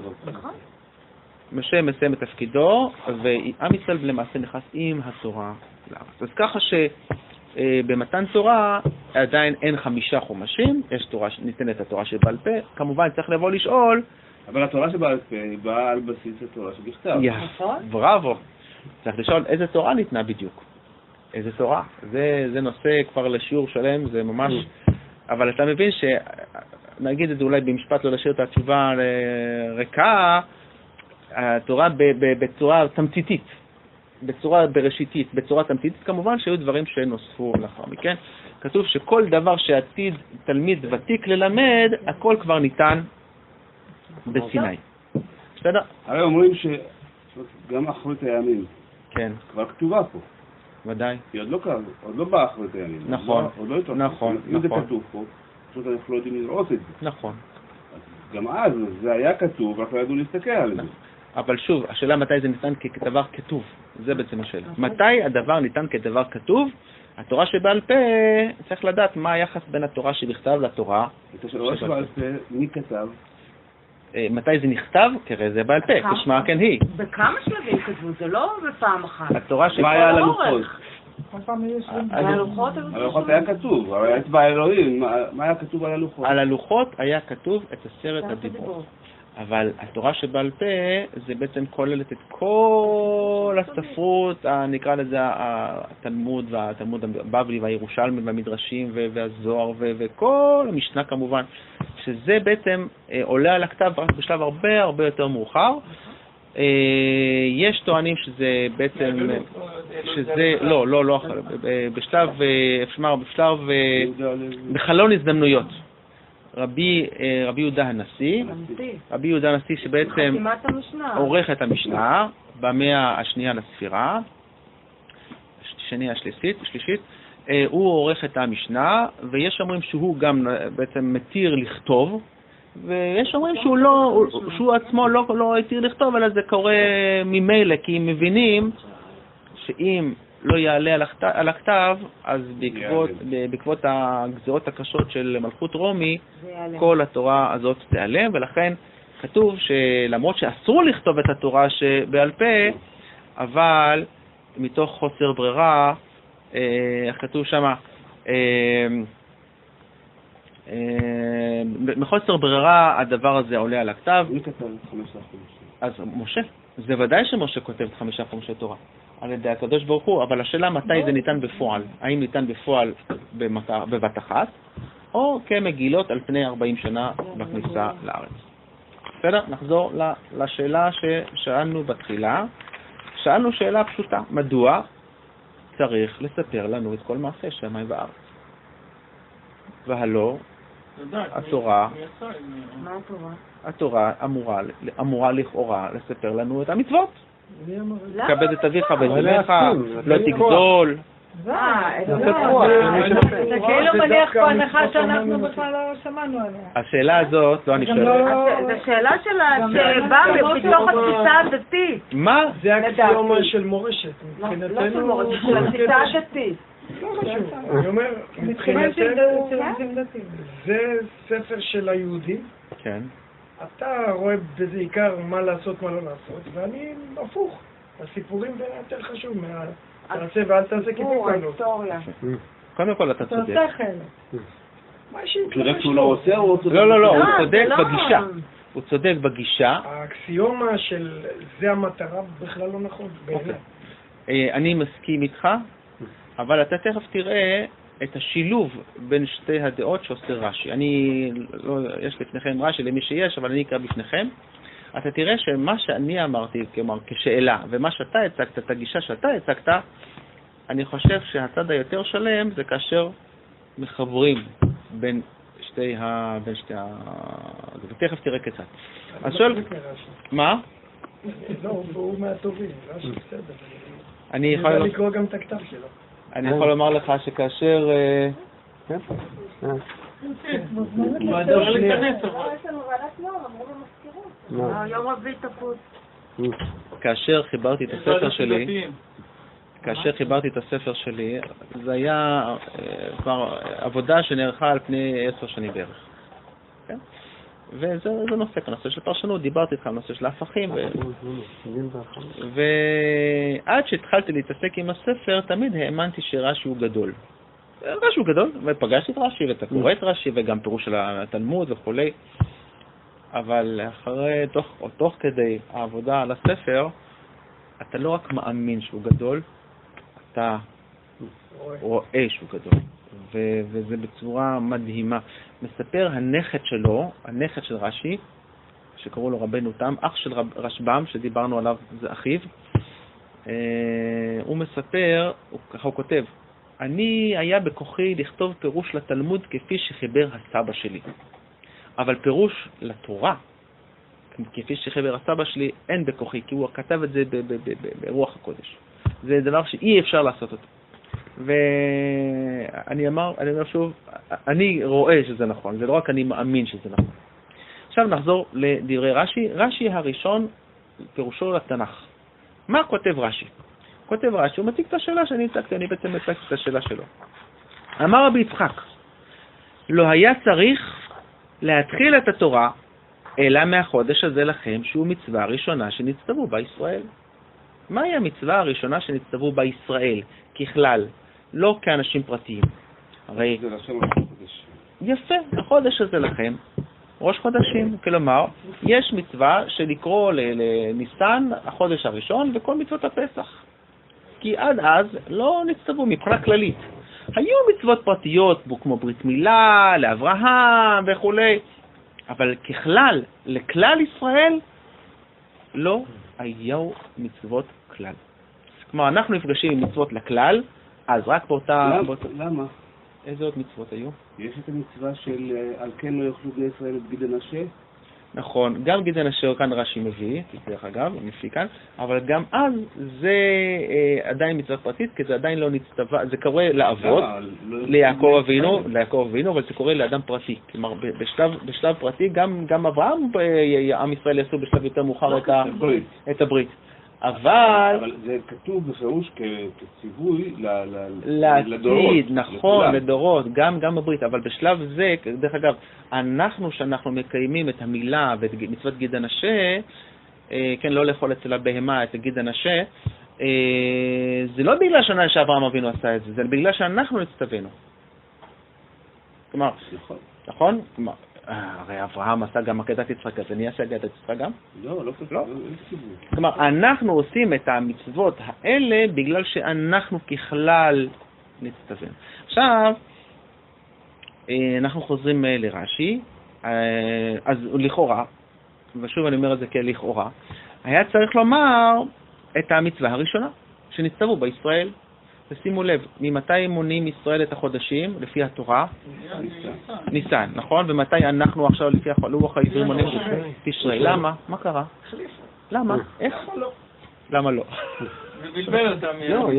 משה מסיים את תפקידו, ועם ישראל למעשה נכנס עם התורה לארץ. אז ככה במתן תורה עדיין אין 5 חומשים, יש תורה, ניתנת התורה שבעל פה, כמובן צריך לבוא לשאול. אבל התורה שבעל פה היא באה על בסיס התורה שבכתב. בראבו. צריך לשאול איזה תורה ניתנה בדיוק. איזה תורה. זה נושא כבר לשיעור שלם, זה ממש... אבל אתה מבין נגיד את זה אולי במשפט, לא לשאיר את התשובה ריקה, התורה בצורה תמציתית. בצורה בראשיתית, בצורה תמציתית, כמובן שהיו דברים שנוספו לאחר מכן. כתוב שכל דבר שעתיד תלמיד ותיק ללמד, הכל כבר ניתן בסיני. בסדר? הרי אומרים שגם אחרית הימים, כן. כבר כתובה פה. ודאי. היא עוד לא באה אחרית הימים. נכון. עוד לא התרחשה. נכון. אם זה כתוב פה, פשוט אנחנו לא יודעים לראות את זה. נכון. גם אז זה היה כתוב, ואנחנו לא ידעו להסתכל על זה. אבל שוב, השאלה מתי זה ניתן כדבר כתוב. זה בעצם השאלה. מתי הדבר ניתן כדבר כתוב? התורה שבעל פה, צריך לדעת מה היחס בין התורה שבכתב לתורה. את התורה שבעל פה, מי כתב? מתי זה נכתב? תראה, זה בעל פה, כשמה כן היא. בכמה שלבים כתבו? זה לא בפעם אחת. התורה מה היה על הלוחות? הלוחות היה כתוב, אבל אצבע אלוהים, מה היה כתוב על הלוחות? על הלוחות היה כתוב את 10 הדיברות. אבל התורה שבעל פה זה בעצם כוללת את כל הספרות, נקרא לזה התלמוד והתלמוד הבבלי והירושלמי והמדרשים והזוהר וכל המשנה כמובן, שזה בעצם עולה על הכתב רק בשלב הרבה הרבה יותר מאוחר. יש טוענים שזה בעצם, שזה, לא, בשלב, בחלון הזדמנויות. רבי יהודה הנשיא שבעצם עורך את המשנה במאה השנייה לספירה, השלישית, הוא עורך את המשנה, ויש אומרים שהוא גם בעצם מתיר לכתוב, ויש אומרים שהוא עצמו לא התיר לכתוב, אלא זה קורה ממילא, כי הם מבינים שאם לא יעלה על הכתב, אז בעקבות הגזירות הקשות של מלכות רומי, כל התורה הזאת תיעלם, ולכן כתוב שלמרות שאסור לכתוב את התורה שבעל פה, אבל מתוך חוסר ברירה, כתוב שם, מחוסר ברירה הדבר הזה עולה על הכתב. מי כתב את 15 חומשי? אז משה, זה ודאי שמשה כותב את 5 חומשי תורה. על ידי הקדוש ברוך הוא, אבל השאלה מתי זה ניתן בפועל. האם ניתן בפועל בבת אחת, או כמגילות על פני 40 שנה בכניסה לארץ. בסדר? נחזור לשאלה ששאלנו בתחילה. שאלנו שאלה פשוטה, מדוע צריך לספר לנו את כל מעשה שמיים וארץ? והלא, התורה, התורה אמורה לכאורה לספר לנו את המצוות. כבד את אביך ואת אמך, לא תגזול. זה כאילו מניח פה הנחה שאנחנו בכלל לא שמענו עליה. השאלה הזאת, לא אני שואל. זו שאלה שבאה בתוך התפיסה הדתית. מה? זה אקסיומה של מורשת. לא של מורשת, של התפיסה הדתית. לא חשוב. אני אומר, מבחינתנו, זה ספר של היהודים. כן. אתה רואה בזה עיקר מה לעשות, מה לא לעשות, ואני הפוך. הסיפורים זה יותר חשוב תעשה ואל תעשה כיפוק קלות. קודם כל אתה צודק. שהוא לא רוצה או הוא צודק? לא, הוא צודק בגישה. הוא צודק בגישה. האקסיומה של זה המטרה בכלל לא נכון בעיניי. אני מסכים איתך, אבל אתה תכף תראה את השילוב בין שתי הדעות שעושה רש"י. יש לפניכם רש"י למי שיש, אבל אני אקרא בפניכם. אתה תראה שמה שאני אמרתי, כלומר, כשאלה, ומה שאתה הצגת, את הגישה שאתה הצגת, אני חושב שהצד היותר שלם זה כאשר מחברים בין שתי ותכף תראה כיצד. אז שואל, מה? לא, הוא מהטובים, רש"י בסדר. אני יכול לקרוא גם את הכתב שלו. אני יכול לומר לך שכאשר... יום רביעי תפוץ. כאשר חיברתי את הספר שלי, זה היה כבר עבודה שנערכה על פני 10 שנים בערך. וזה נושא, הנושא של פרשנות, דיברתי איתך על נושא של ההפכים, ועד שהתחלתי להתעסק עם הספר, תמיד האמנתי שרש"י הוא גדול. רש"י הוא גדול, ופגשתי את רש"י, ואתה קורא את רש"י, וגם פירוש של התלמוד וכו'. אבל תוך כדי העבודה על הספר, אתה לא רק מאמין שהוא גדול, אתה רואה שהוא גדול. וזה בצורה מדהימה. מספר הנכד שלו, הנכד של רש"י, שקראו לו רבנו תם, אח של רשב"ם, שדיברנו עליו, זה אחיו. הוא מספר, ככה הוא כותב, אני היה בכוחי לכתוב פירוש לתלמוד כפי שחיבר הסבא שלי. אבל פירוש לתורה, כפי שחיבר הסבא שלי, אין בכוחי, כי הוא כתב את זה ברוח הקודש. זה דבר שאי אפשר לעשות אותו. ואני אומר שוב, אני רואה שזה נכון, זה לא רק אני מאמין שזה נכון. עכשיו נחזור לדברי רש"י. רש"י הראשון, פירושו לתנ"ך. מה כותב רש"י? כותב רש"י, הוא מציג את השאלה שאני הצגתי, אני בעצם מציג את השאלה שלו. אמר רבי יצחק, לא היה צריך להתחיל את התורה, אלא מהחודש הזה לכם, שהוא מצווה הראשונה שנצטוו בה ישראל. מהי המצווה הראשונה שנצטוו בה ישראל? ככלל, לא כאנשים פרטיים. הרי... זה לשם החודש. יפה, החודש הזה לכם, ראש חודשים. כלומר, יש מצווה של לקרוא לניסן החודש הראשון וכל מצוות הפסח. כי עד אז לא נצטוו מבחינה כללית. היו מצוות פרטיות, כמו ברית מילה, לאברהם וכו'. אבל ככלל, לכלל ישראל, לא היו מצוות כלל. כלומר, אנחנו נפגשים עם מצוות לכלל, אז רק באותה... למה? איזה עוד מצוות היו? יש את המצווה של על כן לא יאכלו בני ישראל את גיד הנשה? נכון, גם גיד הנשה כאן רש"י מביא, דרך אגב, מביא כאן, אבל גם אז זה עדיין מצווה פרטית, כי זה עדיין לא נצטווה, זה קורה לאבות, ליעקב אבינו, אבל זה קורה לאדם פרטי. כלומר, בשלב פרטי, גם אברהם, עם ישראל יעשו בשלב יותר מאוחר את הברית. אבל זה כתוב בפירוש כציווי לעתיד, נכון, לדורות, גם בברית, אבל בשלב זה, דרך אגב, שאנחנו מקיימים את המילה ואת מצוות גיד הנשה, כן, לא לאכול אצל הבהמה את גיד הנשה, זה לא בגלל שאברהם אבינו עשה את זה, זה בגלל שאנחנו נצטווינו. כלומר, נכון? כלומר, הרי אברהם עשה גם עקדת יצחק, אז אני אעשה עקדת יצחק גם? לא. כלומר, אנחנו עושים את המצוות האלה בגלל שאנחנו ככלל נצטווינו. עכשיו, אנחנו חוזרים לרש"י, אז לכאורה, ושוב אני אומר את זה כלכאורה, היה צריך לומר את המצווה הראשונה שנצטוו בישראל. ושימו לב, ממתי מונים ישראל את החודשים לפי התורה? ניסן, נכון? ומתי אנחנו עכשיו לפי לוח העברי מונים תשרי? למה? מה קרה? למה? איך? למה לא? זה בלבל אותם. לא,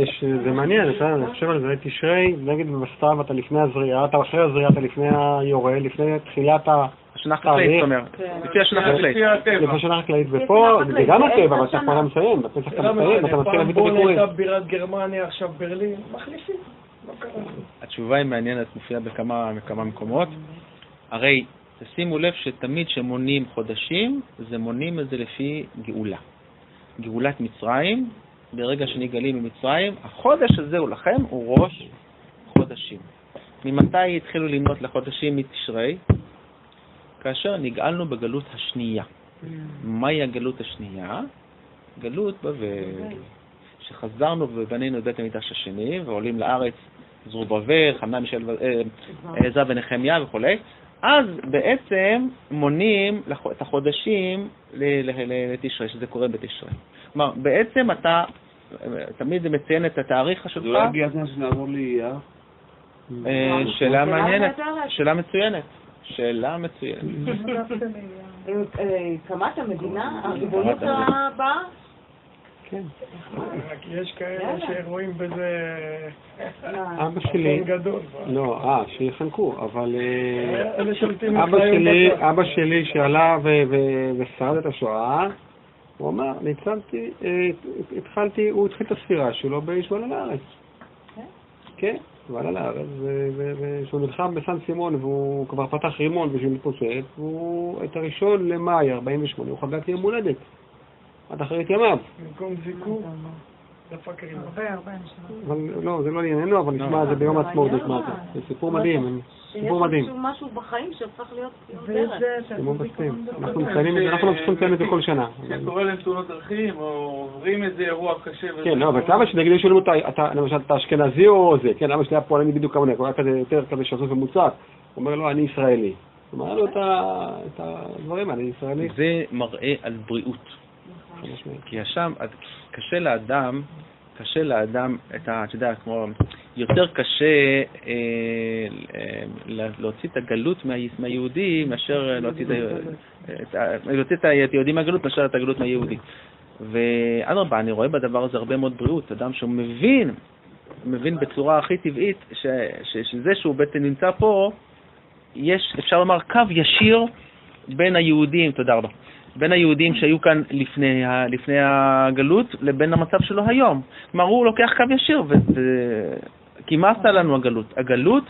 זה מעניין, אני חושב על זה, תשרי, נגיד בסתיו אתה לפני הזריעה, אתה אחרי הזריעה, אתה לפני היורה, לפני תחילת השנה החקלאית, זאת אומרת, לפי השנה החקלאית. לפי השנה החקלאית, ופה זה גם הטבע, אבל אתה כבר לא מסיים, בפסח אתה מסיים, אתה מתחיל להביא את הביקורים. פעם בירת גרמניה, עכשיו ברלין, מחליפים, לא קרה. התשובה היא מעניינת, מופיעה בכמה מקומות. הרי תשימו לב שתמיד שמונים חודשים, זה מונים את זה לפי גאולה. גאולת מצרים, ברגע שנגלים ממצרים, החודש הזה הוא לכם, הוא ראש חודשים. ממתי התחילו למנות לחודשים מתשרי? כאשר נגאלנו בגלות השנייה. מהי הגלות השנייה? גלות בבל. שחזרנו ובנינו את בית המקדש השני, ועולים לארץ זרובבל, חנן, מישאל, עזרא ונחמיה וכו'. אז בעצם מונים את החודשים לתשרי, שזה קורה בתשרי. כלומר, בעצם אתה תמיד מציין את התאריך שלך. זה לא הגיע הזמן שנעבור לאייר? שאלה מעניינת, שאלה מצוינת. שאלה מצוינת. קמת המדינה, הריבונות הבאה? כן. יש כאלה שרואים בזה אבא שלי, גדול. לא, שיחנקו, אבל אלה שולטים אבא שלי שעלה ושרד את השואה, הוא אמר, הוא התחיל את הספירה שלו שהוא עלה לארץ. כן, הוא עלה לארץ, ושהוא נלחם בסן סימון, והוא כבר פתח רימון בשביל להתפוצץ, והוא את הראשון למאי 48, הוא חגג יום הולדת. עד אחרית ימיו. במקום זיקור, דפק רימון. לא, זה לא לענייננו, אבל נשמע את זה ביום העצמאות, נשמע את זה. זה סיפור מדהים, סיפור מדהים. יש משהו בחיים שהפך להיות דרך. סיפור מסכים. אנחנו ממשיכים לציין את זה כל שנה. שקורה להם תאונות דרכים, או עוברים איזה אירוע קשה. כן, לא, אבל למה שנגיד שואלים אותה, למשל, אתה אשכנזי או זה, כן, למה שלי היה פועלים בדיוק כמוני, הוא היה כזה יותר כזה שזוף ומוצק, הוא אומר לו, אני ישראלי. הוא אומר לו את הדברים, אני ישראלי. זה מראה על בריאות. כי שם קשה לאדם, אתה יודע, כמו יותר קשה להוציא את הגלות מהיהודי מאשר להוציא את היהודי מהגלות מאשר את הגלות מהיהודי. ואדרבה, אני רואה בדבר הזה הרבה מאוד בריאות. אדם שהוא מבין בצורה הכי טבעית שזה שהוא בעצם נמצא פה, יש, אפשר לומר, קו ישיר בין היהודים, תודה רבה, בין היהודים שהיו כאן לפני הגלות לבין המצב שלו היום. כלומר, הוא לוקח קו ישיר, כי מה עשתה לנו הגלות? הגלות,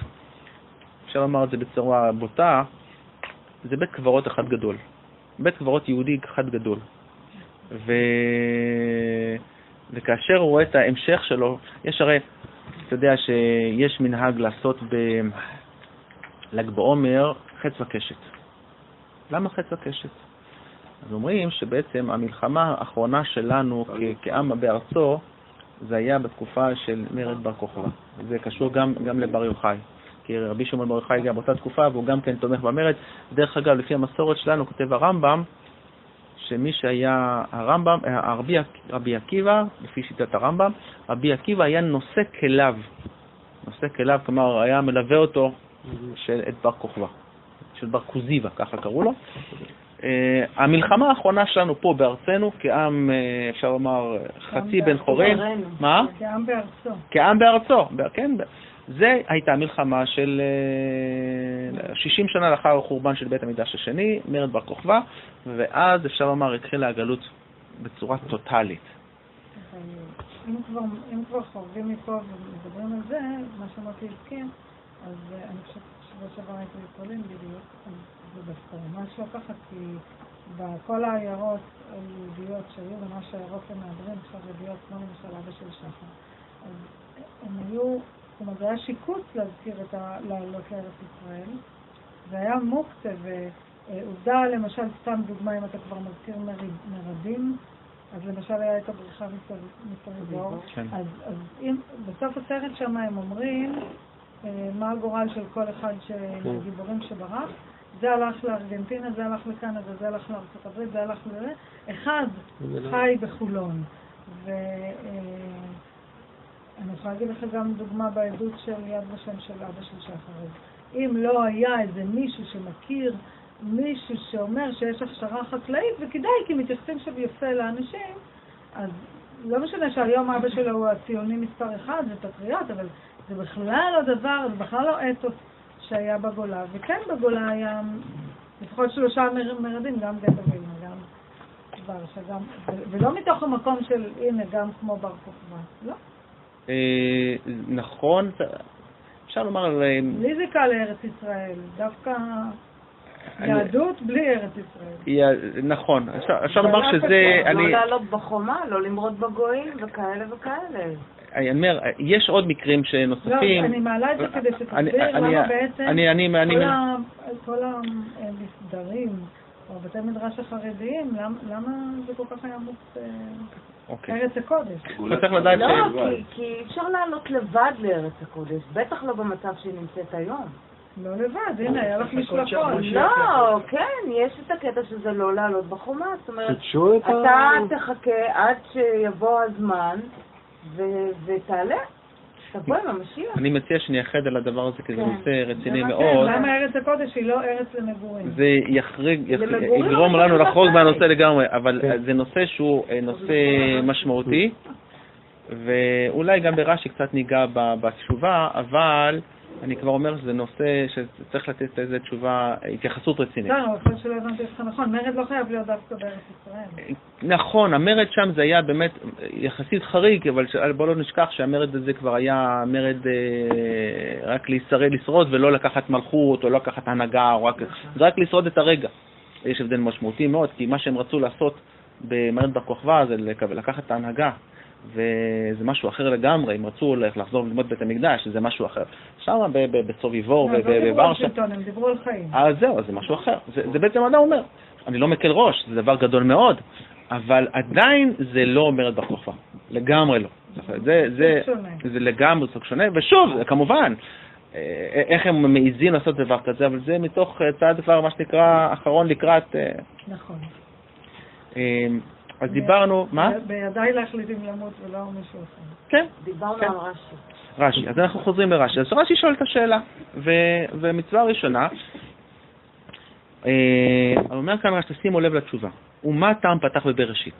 אפשר לומר את זה בצורה בוטה, זה בית קברות אחד גדול. בית קברות יהודי אחד גדול. וכאשר הוא רואה את ההמשך שלו, יש הרי, אתה יודע שיש מנהג לעשות בל"ג בעומר חץ וקשת. למה חץ וקשת? אז אומרים שבעצם המלחמה האחרונה שלנו כעם בארצו, זה היה בתקופה של מרד בר כוכבא. זה קשור גם לבר יוחאי. כי רבי שמעון בר יוחאי גם באותה תקופה, והוא גם כן תומך במרד. דרך אגב, לפי המסורת שלנו, כותב הרמב"ם, שמי שהיה הרמב"ם, רבי עקיבא, לפי שיטת הרמב"ם, רבי עקיבא היה נושא כליו. נושא כליו, כלומר, היה מלווה אותו את בר כוכבא. של בר כוזיבא, ככה קראו לו. המלחמה האחרונה שלנו פה בארצנו, כעם, אפשר לומר, חצי בן חורין. מה? כעם בארצו. כעם בארצו, כן. זה הייתה מלחמה של 60 שנה לאחר החורבן של בית המקדש השני, מרד בר כוכבא, ואז אפשר לומר, התחילה הגלות בצורה טוטלית. אם כבר חורגים מפה ומדברים על זה, מה שאמרתי הזכיר, אז אני חושבת שבוע שעבר הייתי בפולין בדיוק, זה דווקא ממש לא ככה, כי בכל העיירות היהודיות שהיו, ממש העיירות המהדרים, חרדיות, כמו למשל אבא של שחר, אז הם היו, זאת אומרת, זה היה שיקוץ להזכיר לעלות לארץ ישראל, זה היה מוקצה, ועובדה למשל, סתם דוגמה, אם אתה כבר מזכיר מרדים, אז למשל היה את הבריחה מסורידור, אז אם בסוף הסרט שם הם אומרים, מה הגורל של כל אחד גיבורים שברח, זה הלך לארגנטינה, זה הלך לקנדה, זה הלך לארצות הברית, זה הלך לזה, אחד חי בחולון. ואני יכולה להגיד לך גם דוגמה בעדות של יד ושם של אבא של שחר. אם לא היה איזה מישהו שמכיר, מישהו שאומר שיש הכשרה חקלאית, וכדאי כי מתייחסים שם יפה לאנשים, אז לא משנה שהיום אבא שלו הוא הציוני מספר אחד, זה פטריוט, אבל זה בכלל לא דבר, זה בכלל לא אתוס שהיה בגולה, וכן בגולה היה לפחות 3 מרדים, גם גטו וילנה, גם ורשה, גם, ולא מתוך המקום של הנה, גם כמו בר כוכבא, לא? נכון, אפשר לומר... בלי זיקה לארץ ישראל, דווקא יהדות בלי ארץ ישראל. נכון, אפשר לומר שזה... לא לעלות בחומה, לא למרוד בגויים וכאלה וכאלה. אני אומר, יש עוד מקרים שנוספים. לא, אני מעלה את זה כדי שתסביר למה בעצם כל המסדרים או בתי מדרש החרדיים, למה זה כל כך היה ארץ הקודש? לא, כי אפשר לעלות לבד לארץ הקודש, בטח לא במצב שהיא נמצאת היום. לא לבד, הנה, היה לך משלחות. לא, כן, יש את הקטע שזה לא לעלות בחומה, זאת אומרת, אתה תחכה עד שיבוא הזמן, ותעלה, תבוא עם המשיח. אני מציע שנייחד על הדבר הזה, כי זה נושא רציני מאוד. למה ארץ הקודש היא לא ארץ למגורים? זה יגרום לנו לחרוג מהנושא לגמרי, אבל זה נושא שהוא נושא משמעותי, ואולי גם ברש"י קצת ניגע בתשובה, אבל אני כבר אומר שזה נושא שצריך לתת איזו תשובה, התייחסות רצינית. לא, אבל שלא הבנתי אותך נכון, מרד לא חייב להיות דווקא בארץ ישראל. נכון, המרד שם זה היה באמת יחסית חריג, אבל בוא לא נשכח שהמרד הזה כבר היה מרד רק לשרוד ולא לקחת מלכות או לא לקחת הנהגה, רק לשרוד את הרגע. יש הבדל משמעותי מאוד, כי מה שהם רצו לעשות במרד בר כוכבא זה לקחת את ההנהגה. וזה משהו אחר לגמרי, הם רצו לחזור ללמוד בית המקדש, זה משהו אחר. שם בסוביבור ובברשה. הם דיברו על חיים. אז זהו, זה משהו אחר. זה בעצם אדם אומר, אני לא מקל ראש, זה דבר גדול מאוד, אבל עדיין זה לא אומר את בר כוכבא. לגמרי לא. זה לגמרי סוג שונה, ושוב, כמובן, איך הם מעיזים לעשות דבר כזה, אבל זה מתוך צעד דבר, מה שנקרא, אחרון לקראת... נכון. אז דיברנו, מה? בידיי להחליט אם למות ולא מישהו אחר. כן. דיברנו על רש"י. רש"י. אז אנחנו חוזרים לרש"י. אז רש"י שואל את השאלה, ומצווה ראשונה, אומר כאן רש"י, שימו לב לתשובה. ומה טעם פתח בבראשית?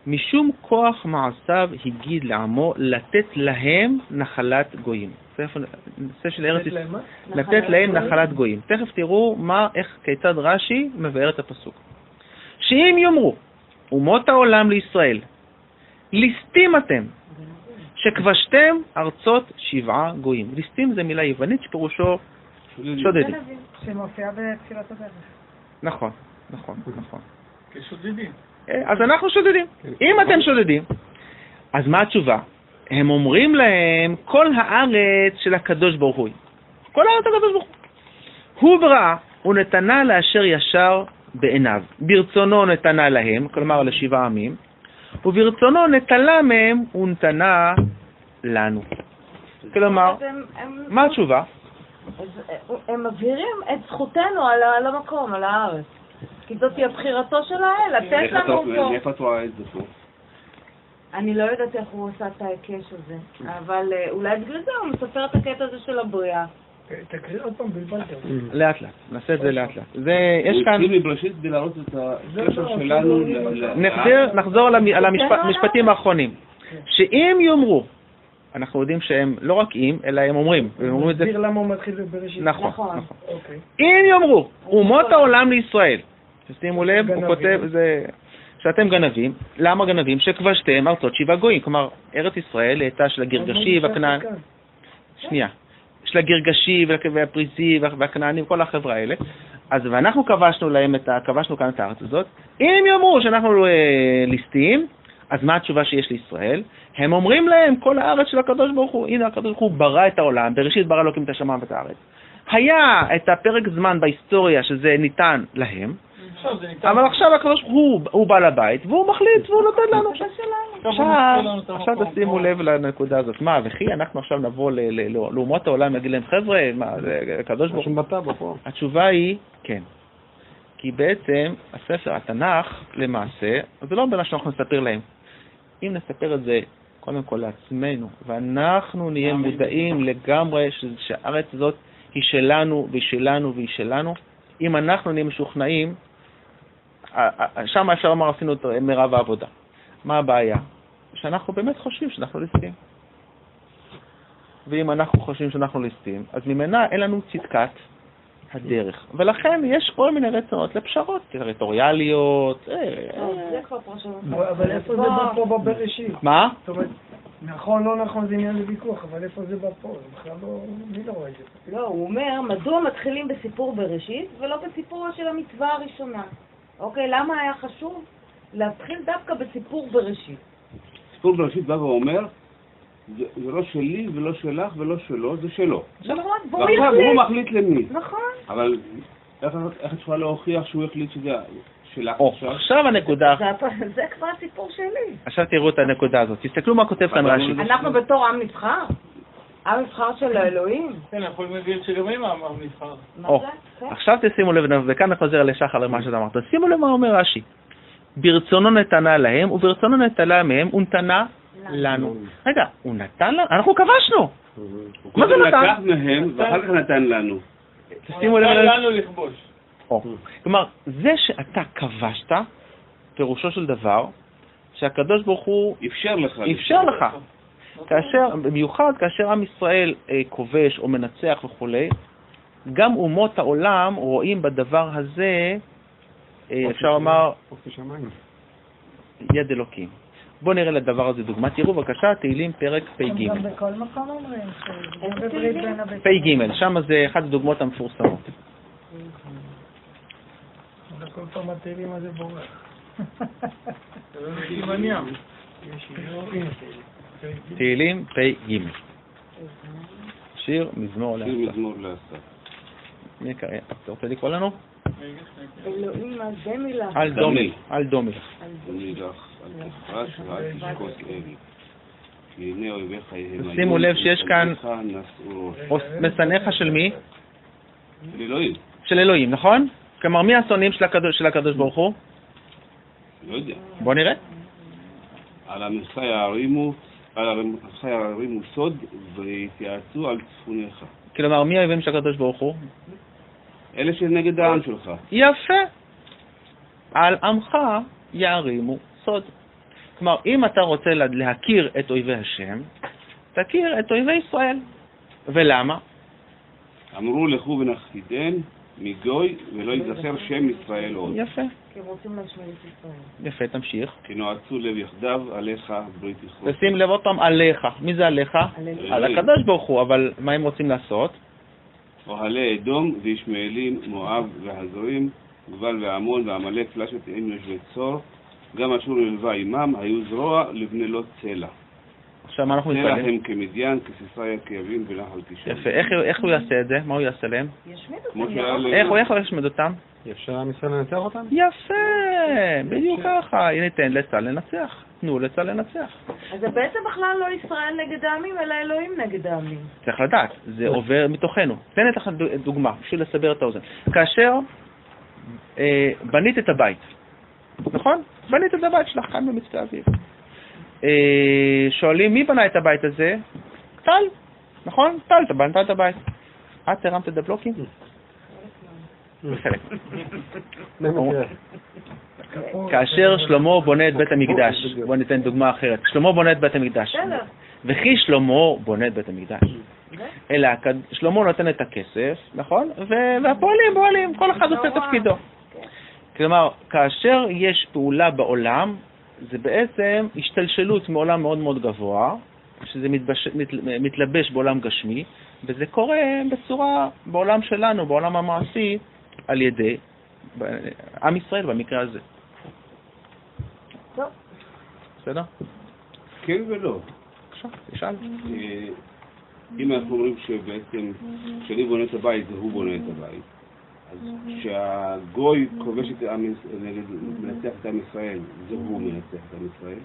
משום כוח מעשיו הגיד לעמו לתת להם נחלת גויים. זה נושא של ארץ ישראל. לתת להם נחלת גויים. תכף תראו כיצד רש"י מבאר את הפסוק. שאם יאמרו אומות העולם לישראל, ליסטים אתם, שכבשתם ארצות 7 גויים. ליסטים זה מילה יוונית שפירושו שודדים. שמופיעה בתחילת הדרך. נכון. כשודדים. אז אנחנו שודדים. אם אתם שודדים, אז מה התשובה? הם אומרים להם, כל הארץ של הקדוש ברוך הוא. כל הארץ הקדוש ברוך הוא. הוא ברא, הוא נתנה לאשר ישר בעיניו. ברצונו נתנה להם, כלומר ל7 עמים, וברצונו נטלה מהם, הוא נתנה לנו. כלומר, מה התשובה? הם מבהירים את זכותנו על המקום, על הארץ. כי זאת היא הבחירתו של האל, לתת לנו פה. איפה את רואה את זה פה? אני לא יודעת איך הוא עושה את ההיקש הזה, אבל אולי בגלל זה הוא מספר את הקטע הזה של הבריאה. תקריא עוד פעם בלבלת. לאט לאט, נעשה את זה לאט לאט. יש כאן... הוא התחיל מבראשית כדי להראות את הקשר שלנו... נחזור על המשפטים האחרונים. שאם יאמרו, אנחנו יודעים שהם לא רק אם, אלא הם אומרים. תסביר למה הוא מתחיל בבראשית. נכון. אם יאמרו, אומות העולם לישראל, תשימו לב, הוא כותב, שאתם גנבים. למה גנבים? שכבשתם ארצות 7 גויים. כלומר, ארץ ישראל הייתה של הגרגשי והכנען. שנייה. של הגרגשי והפריזי והכנענים, כל החברה האלה. אז ואנחנו כבשנו כאן את הארץ הזאת. אם יאמרו שאנחנו ליסטים, אז מה התשובה שיש לישראל? הם אומרים להם, כל הארץ של הקדוש ברוך הוא, הנה הקדוש ברוך הוא ברא את העולם, בראשית ברא אלוקים את השמיים ואת הארץ. היה את הפרק זמן בהיסטוריה שזה ניתן להם, אבל עכשיו הקדוש ברוך הוא בעל הבית, והוא מחליט והוא נותן לנו. עכשיו תשימו לב לנקודה הזאת. מה, וכי אנחנו עכשיו נבוא לאומות העולם, נגיד להם, חבר'ה, מה, הקדוש ברוך הוא? התשובה היא, כן. כי בעצם הספר, התנ"ך, למעשה, זה לא במה שאנחנו נספר להם. אם נספר את זה קודם כל לעצמנו, ואנחנו נהיה מודעים לגמרי שהארץ הזאת היא שלנו והיא שלנו והיא שלנו, אם אנחנו נהיה משוכנעים, שם אפשר לומר עשינו את מרב העבודה. מה הבעיה? שאנחנו באמת חושבים שאנחנו ליסטים. ואם אנחנו חושבים שאנחנו ליסטים, אז ממנה אין לנו צדקת הדרך. ולכן יש כל מיני רצונות לפשרות, טריטוריאליות. זה כבר פרשנות. אבל איפה זה בא פה בבראשית? מה? זאת אומרת, נכון, לא נכון, זה עניין לוויכוח, אבל איפה זה בא פה? זה בכלל לא, מי לא רואה את זה? לא, הוא אומר, מדוע מתחילים בסיפור בראשית ולא בסיפור של המצווה הראשונה? אוקיי, למה היה חשוב להתחיל דווקא בסיפור בראשית? סיפור בראשית בא ואומר, זה לא שלי ולא שלך ולא שלו, זה שלו. נכון, והוא ועכשיו יחליט. הוא מחליט למי. נכון. אבל איך אפשר להוכיח שהוא החליט שזה שלך עכשיו? עכשיו הנקודה. זה כבר הסיפור שלי. עכשיו תראו את הנקודה הזאת. תסתכלו מה כותב כאן רש"י. אנחנו בתור עם נבחר. עם נבחר של האלוהים. כן, אנחנו מבין שגם עם עם נבחר. עכשיו תשימו לב, וכאן נחזר לשחר למה שאתה אמרת. שימו לב מה אומר רש"י. ברצונו נתנה להם, וברצונו נטלה מהם, הוא נתנה לנו. רגע, הוא נתן לנו? אנחנו כבשנו. מה זה נתן? לקח מהם, ואחר כך נתן לנו. תשימו לב. נתן לנו לכבוש. כלומר, זה שאתה כבשת, פירושו של דבר, שהקדוש ברוך הוא אפשר לך. במיוחד כאשר עם ישראל כובש או מנצח וכו', גם אומות העולם רואים בדבר הזה, אפשר לומר, יד אלוקים. בואו נראה לדבר הזה דוגמה. תראו בבקשה, תהילים פרק פ"ג. גם בכל מקום אומרים שזה בברית בין הבית. פ"ג, שם זה אחת הדוגמאות המפורסמות. זה כל פעם התהילים הזה בורח. תהילים פ"ג. שיר מזמור לאסף. שיר מזמור לאסף. מי יקרא? אתה רוצה לקרוא לנו? אלוהים על דמילה. על דומי. על דומי. דומי לך, על כפרש ואל תשקוט אל. כי הנה אויביך יהם. שימו לב שיש כאן משנאיך של מי? של אלוהים. של אלוהים, נכון? כלומר, מי השונאים של הקדוש ברוך הוא? לא יודע. בוא נראה. על עמך יערימו חי הרימו סוד והתייעצו על צפוניך. כלומר, מי האויבים של הקדוש ברוך הוא? אלה שנגד העם שלך. יפה. על עמך יערימו סוד. כלומר, אם אתה רוצה להכיר את אויבי השם, תכיר את אויבי ישראל. ולמה? אמרו לכו ונחסידן מגוי ולא ייזכר שם ישראל עוד. יפה. כי הם רוצים להשמיד את ישראל. יפה, תמשיך. כי נועצו לב יחדיו עליך ברית יחוד. תשים לב עוד פעם עליך. מי זה עליך? על הקדוש ברוך הוא, אבל מה הם רוצים לעשות? אוהלי אדום וישמעאלים, מואב והזרים, גבל ועמון ועמלק פלשת עם יושבי צור, גם אשור ילווה עמם, היו זרוע לבני לוט צלע. עכשיו מה אנחנו צלע מתפללים? הם כמדיין, כסיסריה כיבין ונחל קישון. יפה, איך הוא יעשה את זה? מה הוא יעשה להם? ישמיד כמו אותם. שהיה איך הוא ישמיד אותם? אפשר עם ישראל לנצח אותם? יפה, בדיוק ככה. ניתן לצה"ל לנצח. תנו לצה"ל לנצח. אז זה בעצם בכלל לא ישראל נגד העמים, אלא אלוהים נגד העמים. צריך לדעת, זה עובר מתוכנו. תן לך דוגמה, בשביל לסבר את האוזן. כאשר בנית את הבית, נכון? בנית את הבית שלך כאן במצפה אביב. שואלים מי בנה את הבית הזה? טל, נכון? טל, אתה בנת את הבית. את הרמת את הבלוקים? בחלק. כאשר שלמה בונה את בית המקדש, בוא ניתן דוגמה אחרת. שלמה בונה את בית המקדש. וכי שלמה בונה את בית המקדש. אלא שלמה נותן את הכסף, נכון? והפועלים בועלים, כל אחד עושה תפקידו. כלומר, כאשר יש פעולה בעולם, זה בעצם השתלשלות מעולם מאוד מאוד גבוה, שזה מתלבש בעולם גשמי, וזה קורה בצורה, בעולם שלנו, בעולם המעשי, על ידי עם ישראל במקרה הזה. טוב. בסדר? כן ולא. עכשיו, תשאל. אם אנחנו אומרים שבעצם כשאני בונה את הבית, זה הוא בונה את הבית, אז כשהגוי כובש את העם, מנצח את עם ישראל, זה הוא מנצח את עם ישראל.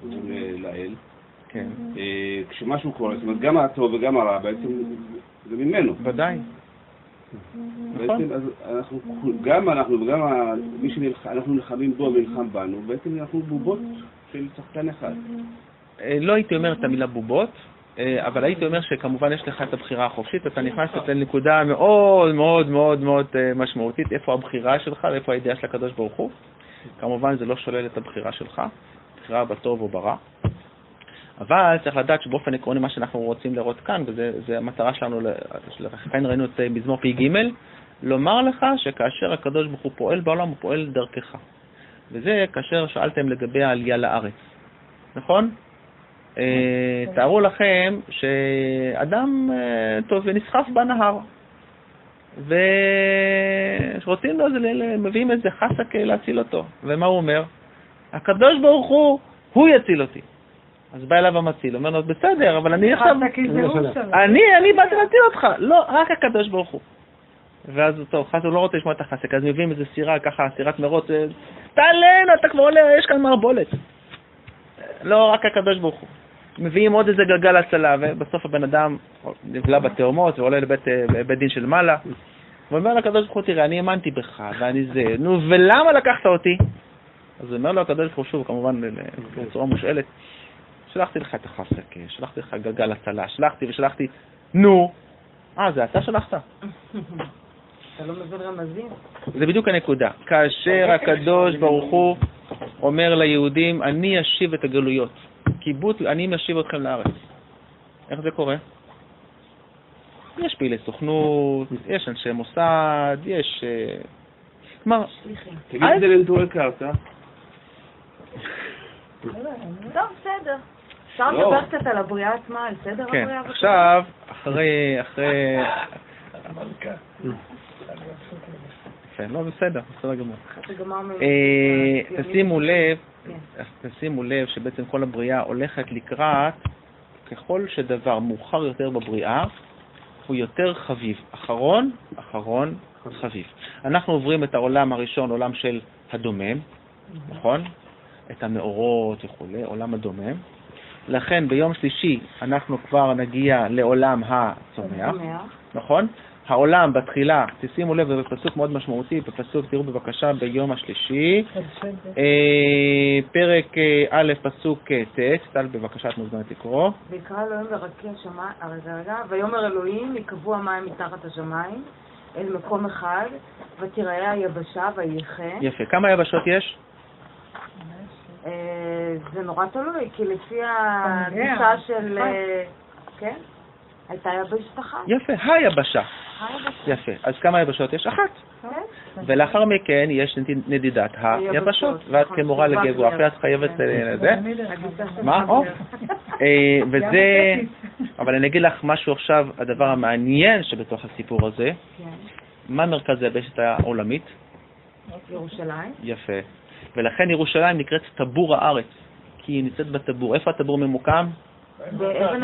זה לאל. כן. כשמשהו קורה, זאת אומרת, גם הטוב וגם הרע, בעצם זה ממנו. ודאי. בעצם, אז גם אנחנו וגם מי שאנחנו נלחמים בו ונלחם בנו, בעצם אנחנו בובות של שחקן אחד. לא הייתי אומר את המילה בובות, אבל הייתי אומר שכמובן יש לך את הבחירה החופשית, אתה נכנס לנקודה מאוד מאוד מאוד מאוד משמעותית, איפה הבחירה שלך ואיפה הידיעה של הקדוש ברוך הוא. כמובן זה לא שולל את הבחירה שלך, בחירה בטוב או ברע. אבל צריך לדעת שבאופן עקרוני מה שאנחנו רוצים לראות כאן, וזה המטרה שלנו, לכן ראינו את מזמור פ"ג, לומר לך שכאשר הקדוש ברוך הוא פועל בעולם, הוא פועל דרכך. וזה כאשר שאלתם לגבי העלייה לארץ. נכון? תארו לכם שאדם טוב ונסחף בנהר, ורוצים לו, מביאים איזה חסק להציל אותו. ומה הוא אומר? הקדוש ברוך הוא יציל אותי. אז בא אליו המציל, אומר לו, בסדר, אבל אני עכשיו... אני באתי להציל אותך. לא, רק הקדוש ברוך הוא. ואז טוב, חס הוא לא רוצה לשמוע את החסק, אז מביאים איזה סירה, ככה, סירת מרוץ, תעלן, אתה כבר עולה, יש כאן מערבולת. לא, רק הקדוש ברוך הוא. מביאים עוד איזה גלגל הצלה, ובסוף הבן אדם נבלע בתאומות, ועולה לבית דין של מעלה, ואומר לקדוש ברוך הוא, תראה, אני האמנתי בך, ואני זה, נו, ולמה לקחת אותי? אז הוא אומר לו הקדוש ברוך הוא שוב, כמובן בצורה מושאלת, שלחתי לך את החסק, שלחתי לך גלגל הצלה, שלחתי, נו, זה אתה שלחת? אתה לא מבין רמזים? זה בדיוק הנקודה. כאשר הקדוש ברוך הוא אומר ליהודים, אני אשיב את הגלויות. קיבוץ, אני משיב אתכם לארץ. איך זה קורה? יש פעילי סוכנות, יש אנשי מוסד, יש... כלומר... תגיד את זה לנטורי קרתא. טוב, בסדר. אפשר לדבר קצת על הבריאה עצמה, על סדר הבריאה? כן, עכשיו, אחרי... לא, בסדר גמור. תשימו לב שבעצם כל הבריאה הולכת לקראת, ככל שדבר מאוחר יותר בבריאה, הוא יותר חביב. אחרון חביב. אנחנו עוברים את העולם הראשון, עולם של הדומם, נכון? את המאורות וכו', עולם הדומם. לכן ביום שלישי אנחנו כבר נגיע לעולם הצומח, נכון? העולם בתחילה, תשימו לב, זה פסוק מאוד משמעותי, בפסוק, תראו בבקשה ביום השלישי, פרק א', פסוק ט', טל בבקשה את מוזמנת לקרוא. ויקרא אלוהים ורקיע השמיים, ויאמר אלוהים יקבעו המים מתחת השמיים אל מקום אחד, ותראה היבשה ויהי כן. יפה, כמה יבשות יש? זה נורא תלוי, כי לפי הגישה של... כן? הייתה יבשת אחת. יפה, היבשה. יפה, אז כמה יבשות יש? אחת. ולאחר מכן יש נדידת היבשות, ואת כמורה לגבוע, אחרי את חייבת לזה. מה? וזה... אבל אני אגיד לך משהו עכשיו, הדבר המעניין שבתוך הסיפור הזה, מה מרכז היבשת העולמית? ירושלים. יפה. ולכן ירושלים נקראת טבור הארץ, כי היא נמצאת בטבור. איפה הטבור ממוקם?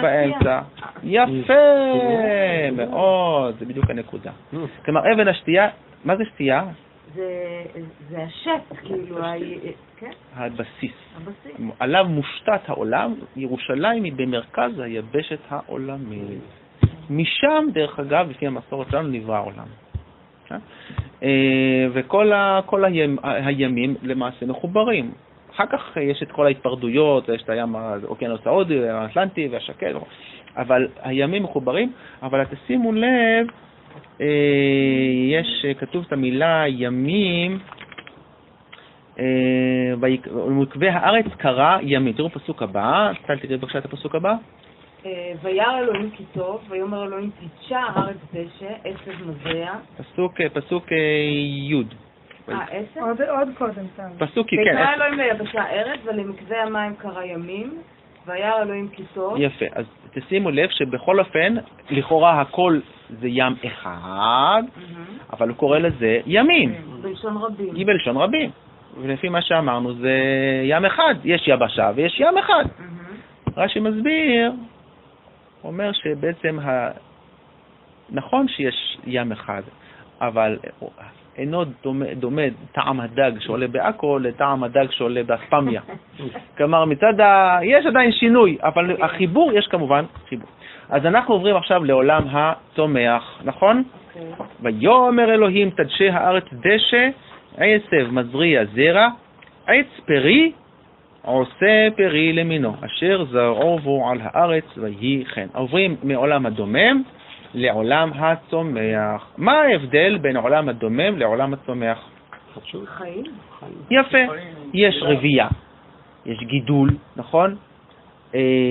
באמצע. יפה מאוד, זה בדיוק הנקודה. כלומר, אבן השתייה, מה זה שתייה? זה השט, כאילו, כן? הבסיס. עליו מושתת העולם, ירושלים היא במרכז היבשת העולמית. משם, דרך אגב, לפי המסורת שלנו, נברא העולם. וכל הימים למעשה מחוברים. אחר כך יש את כל ההתפרדויות, יש את הים האוקיינוס ההודי, האטלנטי והשקט, אבל הימים מחוברים. אבל תשימו לב, כתוב את המילה ימים, ומקווה הארץ קרא ימים. תראו פסוק הבא, תראי בבקשה את הפסוק הבא. וירא אלוהים כי טוב, ויאמר אלוהים תדשא הארץ דשא, עשב מזרע. פסוק י'. 10? עוד קודם. פסוק, כן. ויקרא אלוהים ליבשה ארץ, ולמקווה המים קרא ימים, וירא אלוהים כי טוב. יפה, אז תשימו לב שבכל אופן, לכאורה הכל זה ים אחד, אבל הוא קורא לזה ימים. בלשון רבים. היא בלשון רבים. ולפי מה שאמרנו זה ים אחד, יש יבשה ויש ים אחד. רש"י מסביר, אומר שבעצם נכון שיש ים אחד, אבל אינו דומה טעם הדג שעולה בעכו לטעם הדג שעולה באספמיה. כלומר, יש עדיין שינוי, אבל החיבור, יש כמובן חיבור. אז אנחנו עוברים עכשיו לעולם הצומח, נכון? ויאמר אלוהים תדשא הארץ דשא, עשב מזריע זרע, עץ פרי עושה פרי למינו, אשר זרעו בו על הארץ ויהי כן. עוברים מעולם הדומם לעולם הצומח. מה ההבדל בין עולם הדומם לעולם הצומח? חיים. יפה. יש רבייה, יש גידול, נכון?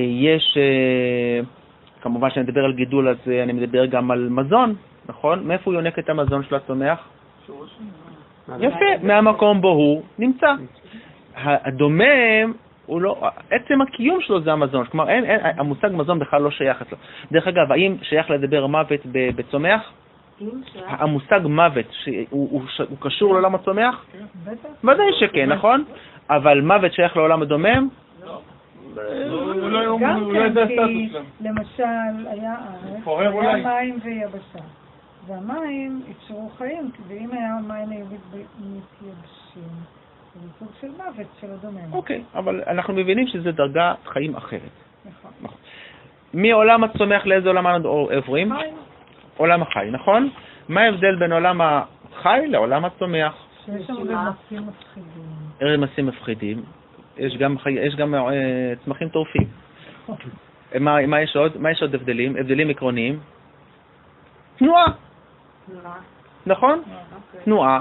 יש, כמובן שאני מדבר על גידול, אז אני מדבר גם על מזון, נכון? מאיפה הוא יונק את המזון של הצומח? יפה, מהמקום בו הוא נמצא. הדומם הוא לא, עצם הקיום שלו זה המזון, כלומר המושג מזון בכלל לא שייך אצלו. דרך אגב, האם שייך לדבר מוות בצומח? המושג מוות, הוא קשור לעולם הצומח? ודאי שכן, נכון? אבל מוות שייך לעולם הדומם? גם כן, כי למשל היה מים ויבשה, והמים אפשרו חיים, ואם היה מים מתייבשים, זה סוג של מוות של הדומם. אוקיי, אבל אנחנו מבינים שזה דרגה חיים אחרת. נכון. מעולם הצומח לאיזה עולם אנחנו עוברים? חי. עולם החי, נכון? מה ההבדל בין עולם החי לעולם הצומח? שיש שם רמסים מפחידים. רמסים מפחידים. יש גם צמחים טורפים. מה יש עוד? מה יש עוד הבדלים? הבדלים עקרוניים? תנועה. נכון? תנועה,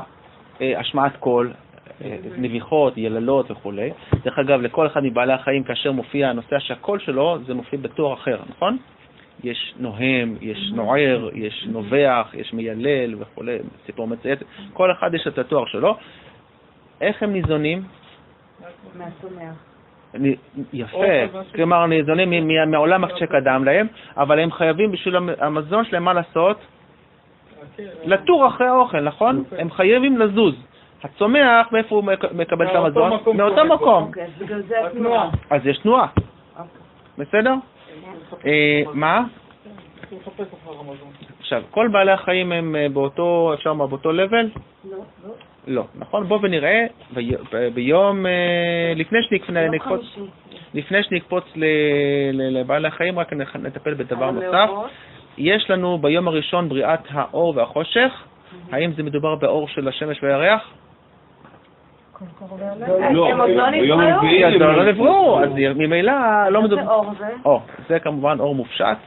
השמעת קול, נביחות, יללות וכו'. דרך אגב, לכל אחד מבעלי החיים, כאשר מופיע הנושא שהקול שלו, זה מופיע בתואר אחר, נכון? יש נוהם, יש נוער, יש נובח, יש מיילל וכו', ציפור מצייץ. כל אחד יש את התואר שלו. איך הם ניזונים? מהצומח. יפה, כלומר ניזונים מהעולם שקדם להם, אבל הם חייבים בשביל המזון שלהם מה לעשות? לטור אחרי האוכל, נכון? הם חייבים לזוז. הצומח, מאיפה הוא מקבל את המזון? מאותו מקום. אוקיי, אז בגלל זה התנועה. אז יש תנועה. בסדר? מה? עכשיו, כל בעלי החיים הם באותו, אפשר לומר, באותו לבל? לא. לא, נכון? בוא ונראה, ביום, לפני שנקפוץ לבעלי החיים, רק נטפל בדבר נוסף. יש לנו ביום הראשון בריאת האור והחושך. האם זה מדובר באור של השמש והירח? לא, הם עוד לא ביום נבראו. רביעי אז לא נבראו, אז ממילא לא מדובר... איזה אור זה? זה כמובן אור מופשט,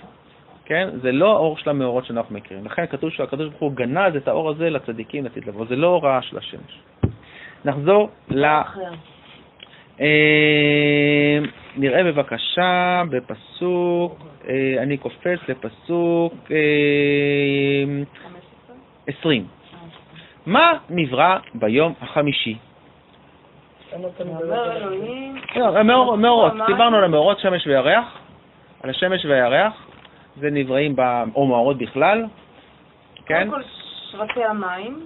כן? זה לא אור של המאורות שאנחנו מכירים. לכן כתוב שהקדוש ברוך הוא גנז את האור הזה לצדיקים לעתיד לבוא. זה לא הוראה של השמש. נחזור נראה בבקשה בפסוק, אני קופץ לפסוק 20. מה נברא ביום החמישי? מאורות, דיברנו על המאורות, שמש וירח, על השמש והירח, זה נבראים או מאורות בכלל, כן? קודם כל שרתי המים.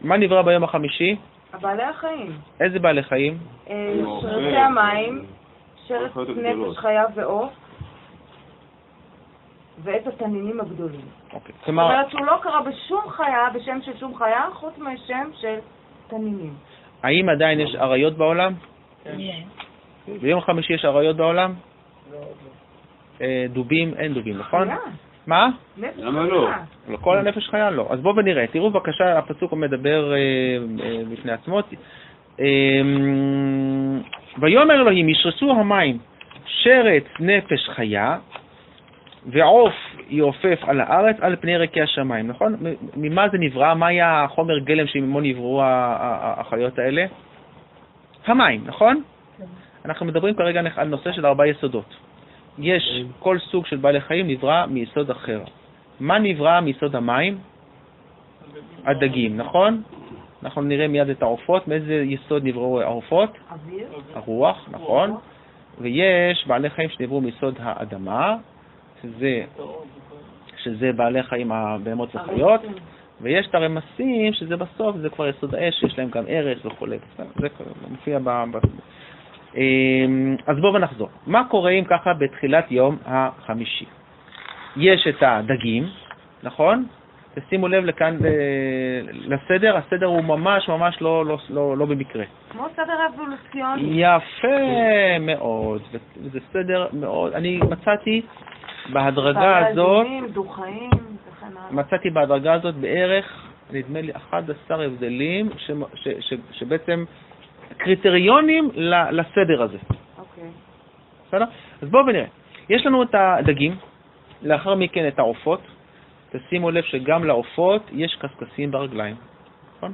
מה נברא ביום החמישי? בעלי החיים. איזה בעלי חיים? שרתי המים, שרץ נפש חיה ועוף, ואת התנינים הגדולים. זאת אומרת שהוא לא קרא בשום חיה, בשם של שום חיה, חוץ מהשם של תנינים. האם עדיין יש עריות בעולם? כן. ביום חמישי יש עריות בעולם? דובים, אין דובים, נכון? חיה. מה? למה לא? לא, כל הנפש חיה לא. אז בואו ונראה. תראו בבקשה, הפסוק מדבר בפני עצמו. ויאמר אלוהים, ישרצו המים שרץ נפש חיה, ועוף יעופף על הארץ על פני רקיע השמיים, נכון? ממה זה נברא? מה היה החומר גלם שממו נבראו החיות האלה? המים, נכון? אנחנו מדברים כרגע על נושא של 4 יסודות. יש כל סוג של בעלי חיים נברא מיסוד אחר. מה נברא מיסוד המים? הדגים, נכון? אנחנו נראה מיד את העופות. מאיזה יסוד נבראו העופות? אוויר. הרוח, נכון? ויש בעלי חיים שנבראו מיסוד האדמה, שזה בעלי חיים הבהמות וחיות, ויש את הרמסים שזה בסוף, זה כבר יסוד האש, יש להם גם ערך וכו'. זה מופיע אז בואו ונחזור. מה קורה אם ככה בתחילת יום החמישי? יש את הדגים, נכון? תשימו לב לכאן לסדר, הסדר הוא ממש לא במקרה. כמו סדר אבולוציוני. יפה מאוד, זה סדר מאוד, אני מצאתי בהדרגה הזאת, בערך, נדמה לי 11 הבדלים שבעצם קריטריונים לסדר הזה. אוקיי. בסדר? אז בואו ונראה. יש לנו את הדגים, לאחר מכן את העופות. תשימו לב שגם לעופות יש קשקשים ברגליים. נכון?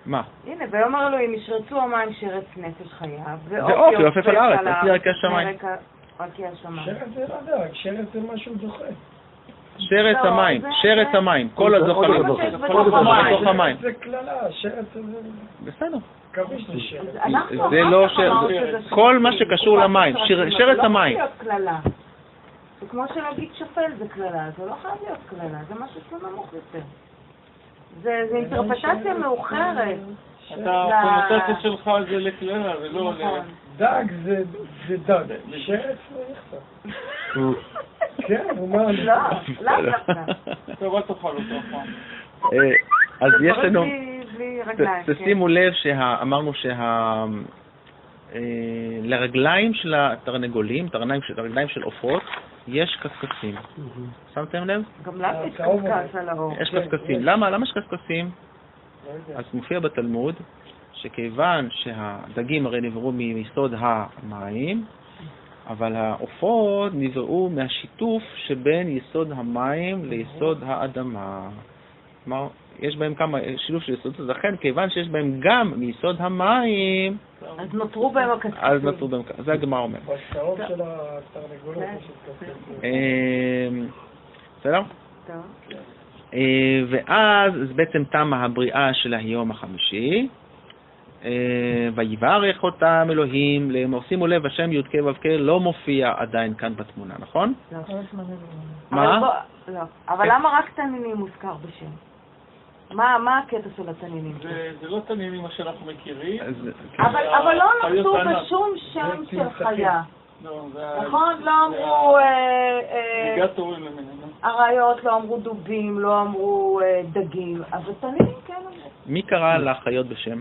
מה? הנה, ויאמר אלוהים, ישרצו המים שרץ נפש חיה, ועוף יעופף על הארץ, על פני רקיע השמיים. שרץ זה לא יודע, שרץ זה משהו דוחה. שרץ המים, שרץ המים, כל הזוכרים. בתוך המים. זה כללה, שרץ זה... בסדר. כביש זה שרץ. זה לא כל מה שקשור למים, שרץ המים. זה לא חייב להיות כללה. זה כמו שלהגיד שפל זה כללה, זה לא חייב להיות כללה, זה משהו שהוא נמוך יותר. זה אינטרפטציה מאוחרת. הקונוטציה שלך זה לכללה ולא דג זה דג, שרץ לא יחסר. כן, הוא מה? לא דווקא. טוב, אל תאכל אותו. אז יש לנו, בלי רגליים. תשימו לב שאמרנו לרגליים של התרנגולים, לרגליים של עופות, יש קשקשים. שמתם לב? גם למה יש קשקש על האור? יש קשקשים. למה יש קשקשים? אז מופיע בתלמוד שכיוון שהדגים הרי נבראו מיסוד המים, אבל העופות נבראו מהשיתוף שבין יסוד המים ליסוד האדמה. כלומר, יש בהם כמה שילוב של יסודות, אז לכן כיוון שיש בהם גם מיסוד המים, אז נותרו בהם הקשקשים. זה הגמרא אומר. בשערות של התרנגולות יש קשקשים. בסדר? ואז בעצם תמה הבריאה של היום החמישי, ויברך אותם אלוהים לאמור. שימו לב, השם י' כ' ו' כ' לא מופיע עדיין כאן בתמונה, נכון? מה? לא. אבל למה רק תנינים מוזכר בשם? מה הקטע של התנינים? זה לא תנינים מה שאנחנו מכירים. אבל לא נקטו בשום שם של חיה. נכון? לא אמרו אריות, לא אמרו דובים, לא אמרו דגים, אבל תנינים כן אמרו. מי קרא לחיות בשם?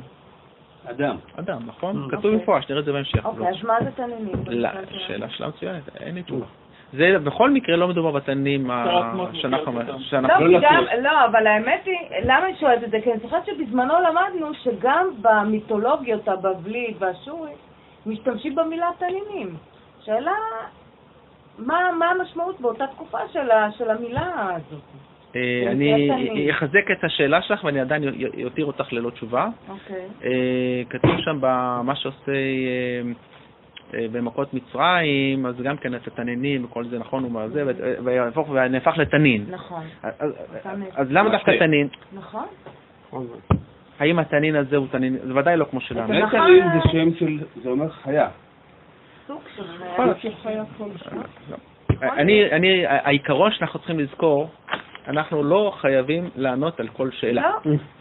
אדם, נכון? כתוב במפורש, נראה את זה בהמשך. אוקיי, אז מה זה תנינים? שאלה מצוינת, אין לי תשובה. זה בכל מקרה לא מדובר בתנינים שאנחנו... לא, אבל האמת היא, למה אני שואלת את זה? כי אני זוכרת שבזמנו למדנו שגם במיתולוגיות הבבלית והאשורית משתמשים במילה תנינים. שאלה, מה המשמעות באותה תקופה של המילה הזאת? אני אחזק את השאלה שלך ואני עדיין יותיר אותך ללא תשובה. כתוב שם במה שעושה במכות מצרים, אז גם כן את התנינים וכל זה נכון ומה זה, ונהפך לתנין. נכון. אז למה דווקא תנין? נכון. האם התנין הזה הוא תנין? זה ודאי לא כמו שלנו. תנין זה שם של, זה אומר חיה. סוג של חיה כל שנה. העיקרון שאנחנו צריכים לזכור, אנחנו לא חייבים לענות על כל שאלה.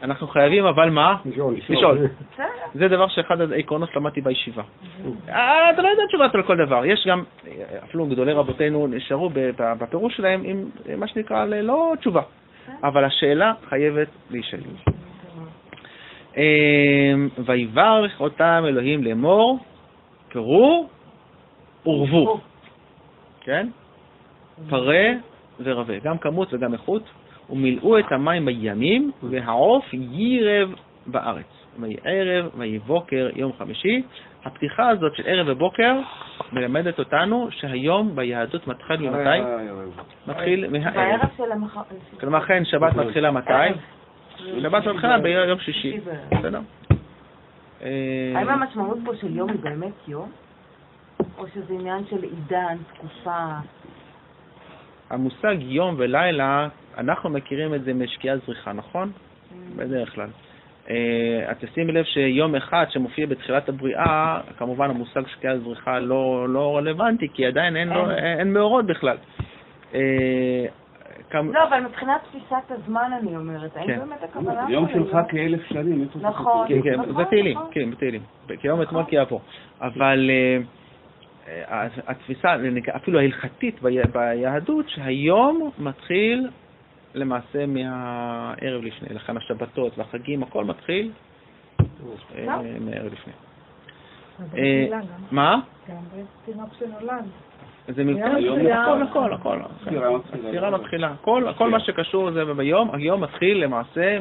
אנחנו חייבים, אבל מה? לשאול. זה דבר שאחד העקרונות שלמדתי בישיבה. אתה לא יודע תשובות על כל דבר. יש גם, אפילו גדולי רבותינו נשארו בפירוש שלהם עם מה שנקרא לא תשובה. אבל השאלה חייבת להישאל. ויברך אותם אלוהים לאמור, קראו ורבו. כן? פרה ורבה, גם כמות וגם איכות, ומילאו את המים בימים, והעוף יירב בארץ. ויערב ויבוקר יום חמישי. הפתיחה הזאת של ערב ובוקר מלמדת אותנו שהיום ביהדות מתחיל ממתי? מתחיל מהערב. כלומר, כן, שבת מתחילה מתי? שבת מתחילה ביום שישי. בסדר? האם המשמעות פה של יום היא באמת יום? או שזה עניין של עידן, תקופה? המושג יום ולילה, אנחנו מכירים את זה משקיעה זריחה, נכון? בדרך כלל. את תשימי לב שיום אחד שמופיע בתחילת הבריאה, כמובן המושג שקיעה זריחה לא רלוונטי, כי עדיין אין מאורות בכלל. לא, אבל מבחינת תפיסת הזמן אני אומרת, האם באמת הכוונה? יום שלך כ1000 שנים. נכון. זה תהילים, כן, בתהילים. כיום אתמול כיעבור. אבל התפיסה, אפילו ההלכתית ביהדות, שהיום מתחיל למעשה מהערב לפני, לכן השבתות והחגים, הכל מתחיל מהערב לפני. מה? גם תינוק שנולד. זה הכל. הספירה מתחילה. כל מה שקשור זה ביום, היום מתחיל למעשה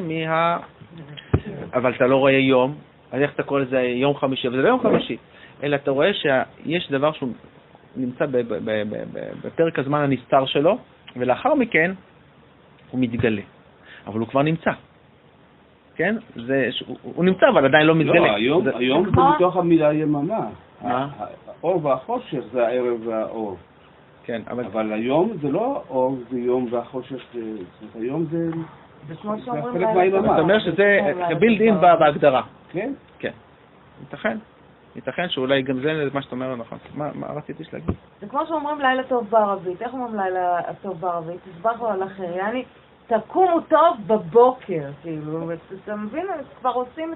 אבל אתה לא רואה יום, אז איך אתה קורא לזה יום חמישי? אבל זה לא יום חמישי. אלא אתה רואה שיש דבר שהוא נמצא בפרק הזמן הנסתר שלו, ולאחר מכן הוא מתגלה. אבל הוא כבר נמצא. כן? הוא נמצא, אבל עדיין לא מתגלה. לא, היום זה בתוך המילה יממה. האור והחושך זה הערב והאור. כן, אבל היום זה לא אור, זה יום והחושך. היום זה חלק מהיממה. זאת אומרת שזה בילד-אין בהגדרה. כן? כן. ייתכן שאולי גם זה מה שאתה אומר נכון. מה רציתי להגיד? זה כמו שאומרים לילה טוב בערבית. איך אומרים לילה טוב בערבית? תסבחו על אחר. יעני, תקומו טוב בבוקר, כאילו. אתה מבין? כבר עושים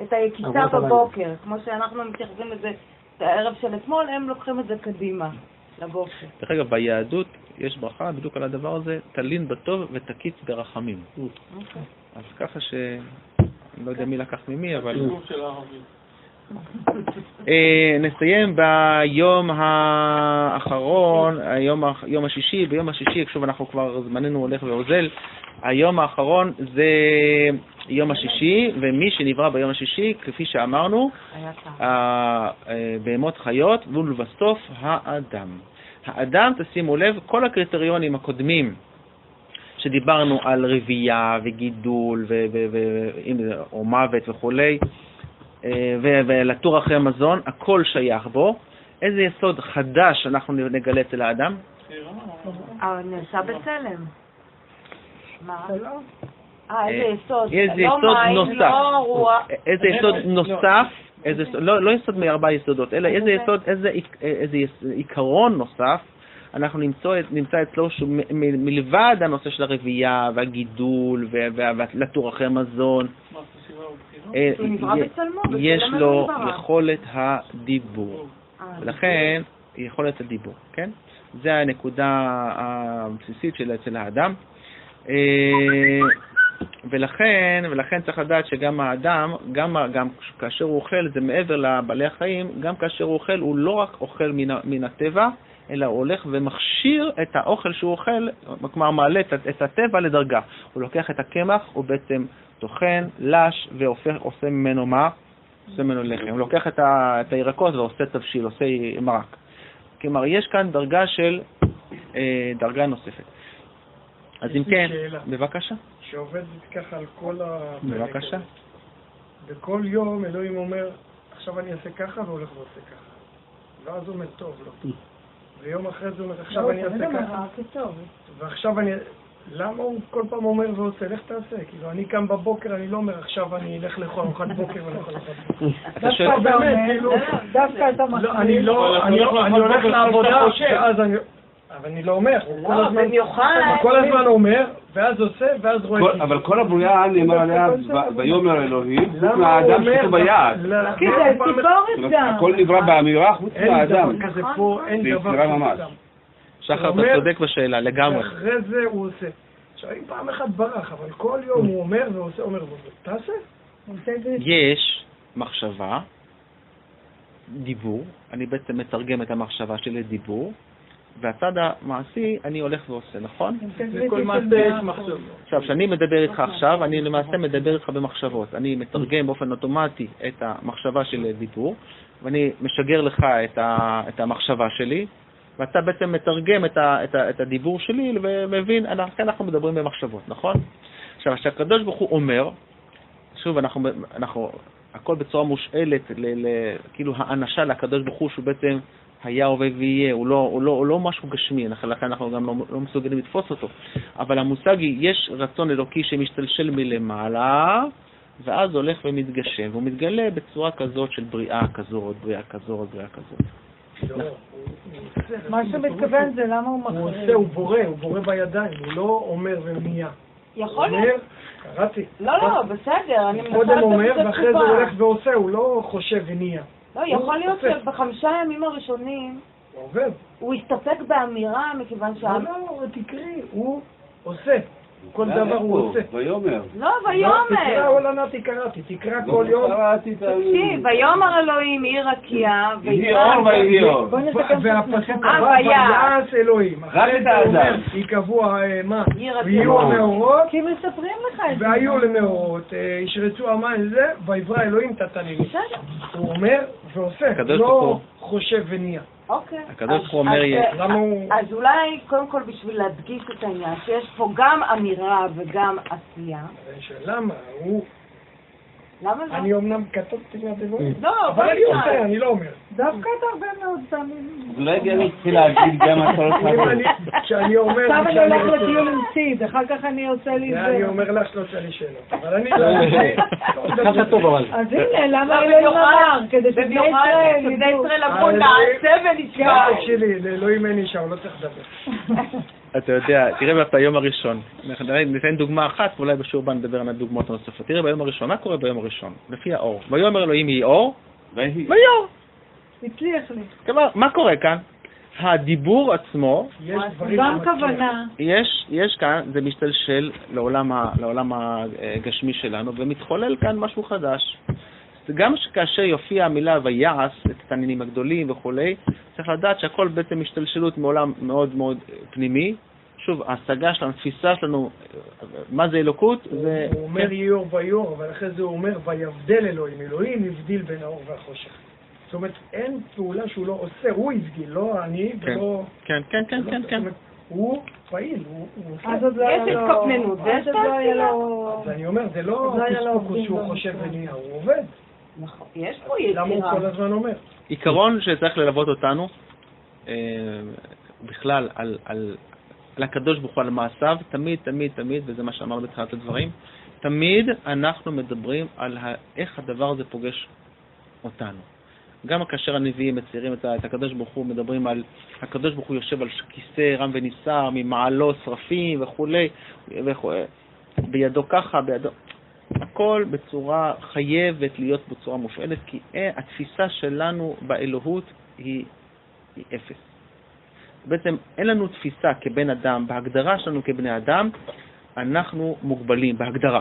את היקיצה בבוקר. כמו שאנחנו מתייחסים לזה, את הערב של אתמול, הם לוקחים את זה קדימה, לבוקר. דרך אגב, ביהדות יש ברכה בדיוק על הדבר הזה, תלין בטוב ותקיץ ברחמים. אז ככה אני לא יודע מי לקח ממי, אבל... נסיים ביום האחרון, יום השישי. ביום השישי, כשוב אנחנו כבר זמננו הולך ואוזל, היום האחרון זה יום השישי, ומי שנברא ביום השישי, כפי שאמרנו, בהמות חיות, ולבסוף האדם. האדם, תשימו לב, כל הקריטריונים הקודמים שדיברנו על רבייה וגידול או מוות וכולי, ולתור אחרי המזון, הכל שייך בו. איזה יסוד חדש אנחנו נגלה אצל האדם? נעשה בצלם. מה? איזה יסוד? איזה יסוד נוסף? איזה יסוד נוסף? לא יסוד מארבעה יסודות, אלא איזה עיקרון נוסף אנחנו נמצא אצלו מלבד הנושא של הרבייה והגידול ולתור אחרי המזון. יש לו יכולת הדיבור, ולכן יכולת הדיבור, כן? זה הנקודה הבסיסית של אצל האדם. ולכן צריך לדעת שגם האדם, גם כאשר הוא אוכל, זה מעבר לבעלי החיים, גם כאשר הוא אוכל, הוא לא רק אוכל מן הטבע, אלא הוא הולך ומכשיר את האוכל שהוא אוכל, כלומר מעלה את הטבע לדרגה. הוא לוקח את הקמח, הוא בעצם טוחן, לש, ועושה ממנו מה? עושה ממנו לחם. הוא לוקח את הירקות ועושה תבשיל, עושה מרק. כלומר, יש כאן דרגה נוספת. אז אם כן, בבקשה. שעובדת ככה על כל בבקשה. בכל יום אלוהים אומר, עכשיו אני אעשה ככה והולך ועושה ככה. ואז הוא אומר, טוב, לא. ויום אחרי זה אומר, עכשיו אני אעשה ככה. ועכשיו אני... למה הוא כל פעם אומר ועושה? לך תעשה. כאילו, אני קם בבוקר, אני לא אומר, עכשיו אני אלך לאכול ארוחת בוקר ולאכול ארוחת בוקר. דווקא אתה מחליט. אני הולך לעבודה, ואז אני... אבל אני לא אומר, כל הזמן אומר, ואז עושה, ואז רואה. אבל כל הבריאה נאמר עליה ויאמר אלוהים, חוץ מהאדם שכתוב ביד. כי זה ציפורת גם. הכל נברא באמירה חוץ מהאדם. אין דבר כזה פה, אין דבר כזה. שחר, אתה צודק בשאלה, לגמרי. ואחרי זה הוא עושה. עכשיו, אם פעם אחת ברח, אבל כל יום הוא אומר ועושה, אומר ועושה. תעשה. יש מחשבה, דיבור, אני בעצם מתרגם את המחשבה שלי לדיבור, והצד המעשי אני הולך ועושה, נכון? וכל מעשה יש מחשבה. עכשיו, כשאני מדבר איתך עכשיו, אני למעשה מדבר איתך במחשבות. אני מתרגם באופן אוטומטי את המחשבה של דיבור, ואני משגר לך את המחשבה שלי, ואתה בעצם מתרגם את הדיבור שלי ומבין, אנחנו מדברים במחשבות, נכון? עכשיו, כשהקדוש ברוך הוא אומר, שוב, אנחנו הכל בצורה מושאלת, כאילו האנשה לקדוש ברוך הוא, שהוא בעצם היה הווה ויהיה, הוא לא משהו גשמי, לכן אנחנו גם לא מסוגלים לתפוס אותו. אבל המושג היא, יש רצון אלוקי שמשתלשל מלמעלה, ואז הולך ומתגשם, והוא מתגלה בצורה כזאת של בריאה כזאת, בריאה כזאת, בריאה כזאת. מה שמתכוון זה למה הוא מחריב. הוא עושה, הוא בורא בידיים, הוא לא אומר ונהיה. יכול להיות. קראתי. לא, בסדר. קודם אומר ואחרי זה הוא הולך ועושה, הוא לא חושב ונהיה. לא, יכול להיות שב5 ימים הראשונים הוא עובד. הוא הסתפק באמירה מכיוון לא, תקראי, הוא עושה. כל דבר הוא עושה. ויאמר. לא, ויאמר. תקרא עולנתי קראתי, תקרא כל יום. תקשיב, ויאמר אלוהים יהי רקיע, ויהי אור ויהי אור. והפסוק הבא, ויעש אלוהים. רק את האדם. יקבעו מה? ויהיו המאורות. כי מספרים לך את זה. והיו למאורות, ישרצו המים זה, ויברא אלוהים את התנינים. הוא אומר ועושה, לא חושב ונהיה. אוקיי. הקדוש ברוך הוא אומר, אז אולי קודם כל בשביל להדגיש את העניין, שיש פה גם אמירה וגם עשייה. למה? למה לא? אני אמנם כתבתי מהדבר. לא, אבל אני עושה, אני לא אומר. דווקא את הרבה מאוד פעמים. אולי אני צריך להגיד גם מה אתה רוצה. כשאני אומר... עכשיו אני הולך לטיול עם ציד, אחר כך אני עושה לי זה. אני אומר לך שלא עושה לי שאלות. אבל אני לא... ככה טוב אבל. אז הנה, למה אלוהים אמר? כדי שבני ישראל אמרו נעשה ונשמע. שלי, לאלוהים אין אישה, הוא לא צריך לדבר. אתה יודע, תראה ביום הראשון, ניתן דוגמה אחת, ואולי בשיעור הבא נדבר על הדוגמאות הנוספות. תראה ביום הראשון, מה קורה ביום הראשון? לפי האור. ויאמר אלוהים יהי אור, ויהי אור. הצליח לי. כלומר, מה קורה כאן? הדיבור עצמו, גם כוונה. יש כאן, זה משתלשל לעולם הגשמי שלנו, ומתחולל כאן משהו חדש. גם כאשר יופיע המילה ויעש, את התנינים הגדולים וכולי, צריך לדעת שהכל בעצם משתלשלות מעולם מאוד מאוד פנימי. שוב, ההשגה שלנו, התפיסה שלנו, מה זה אלוקות? הוא אומר יהי אור ויהי אור, אבל אחרי זה הוא אומר ויבדל אלוהים. אלוהים הבדיל בין האור והחושך. זאת אומרת, אין פעולה שהוא לא עושה, הוא הבדיל, לא אני ולא... כן. הוא פעיל, הוא עושה. יש התכווננות, ויש תעשייה. אז אני אומר, זה לא פספוקות שהוא חושב ונהיה, הוא עובד. נכון, יש פה יצירה. למה הוא כל הזמן אומר? עיקרון שצריך ללוות אותנו, בכלל, על הקדוש ברוך הוא, על מעשיו, תמיד, וזה מה שאמרנו בתחילת הדברים, תמיד אנחנו מדברים על איך הדבר הזה פוגש אותנו. גם כאשר הנביאים מציירים את הקדוש ברוך הוא, מדברים על הקדוש ברוך הוא יושב על כיסא רם ונישא, ממעלו שרפים וכולי, בידו ככה, בידו... הכל בצורה חייבת להיות בצורה מופעלת, כי התפיסה שלנו באלוהות היא אפס. בעצם אין לנו תפיסה כבן אדם, בהגדרה שלנו כבני אדם, אנחנו מוגבלים בהגדרה,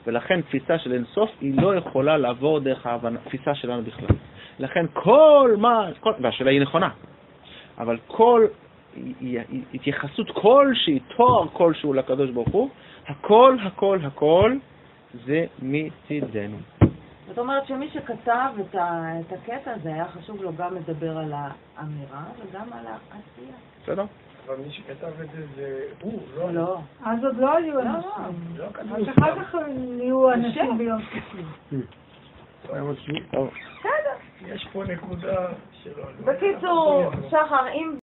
ולכן תפיסה של אינסוף היא לא יכולה לעבור דרך התפיסה שלנו בכלל. לכן והשאלה היא נכונה, אבל כל התייחסות כלשהי, תואר כלשהו לקדוש ברוך הוא, הכל זה מצידנו. זאת אומרת שמי שכתב את הקטע הזה היה חשוב לו גם לדבר על האמירה וגם על העשייה. בסדר? אבל מי שכתב את זה הוא, לא. לא. אז עוד לא היו אנשים. לא כתוב. אז אחר כך נהיו אנשים ביום שישי. בסדר. יש פה נקודה שלא. בקיצור, שחר, אם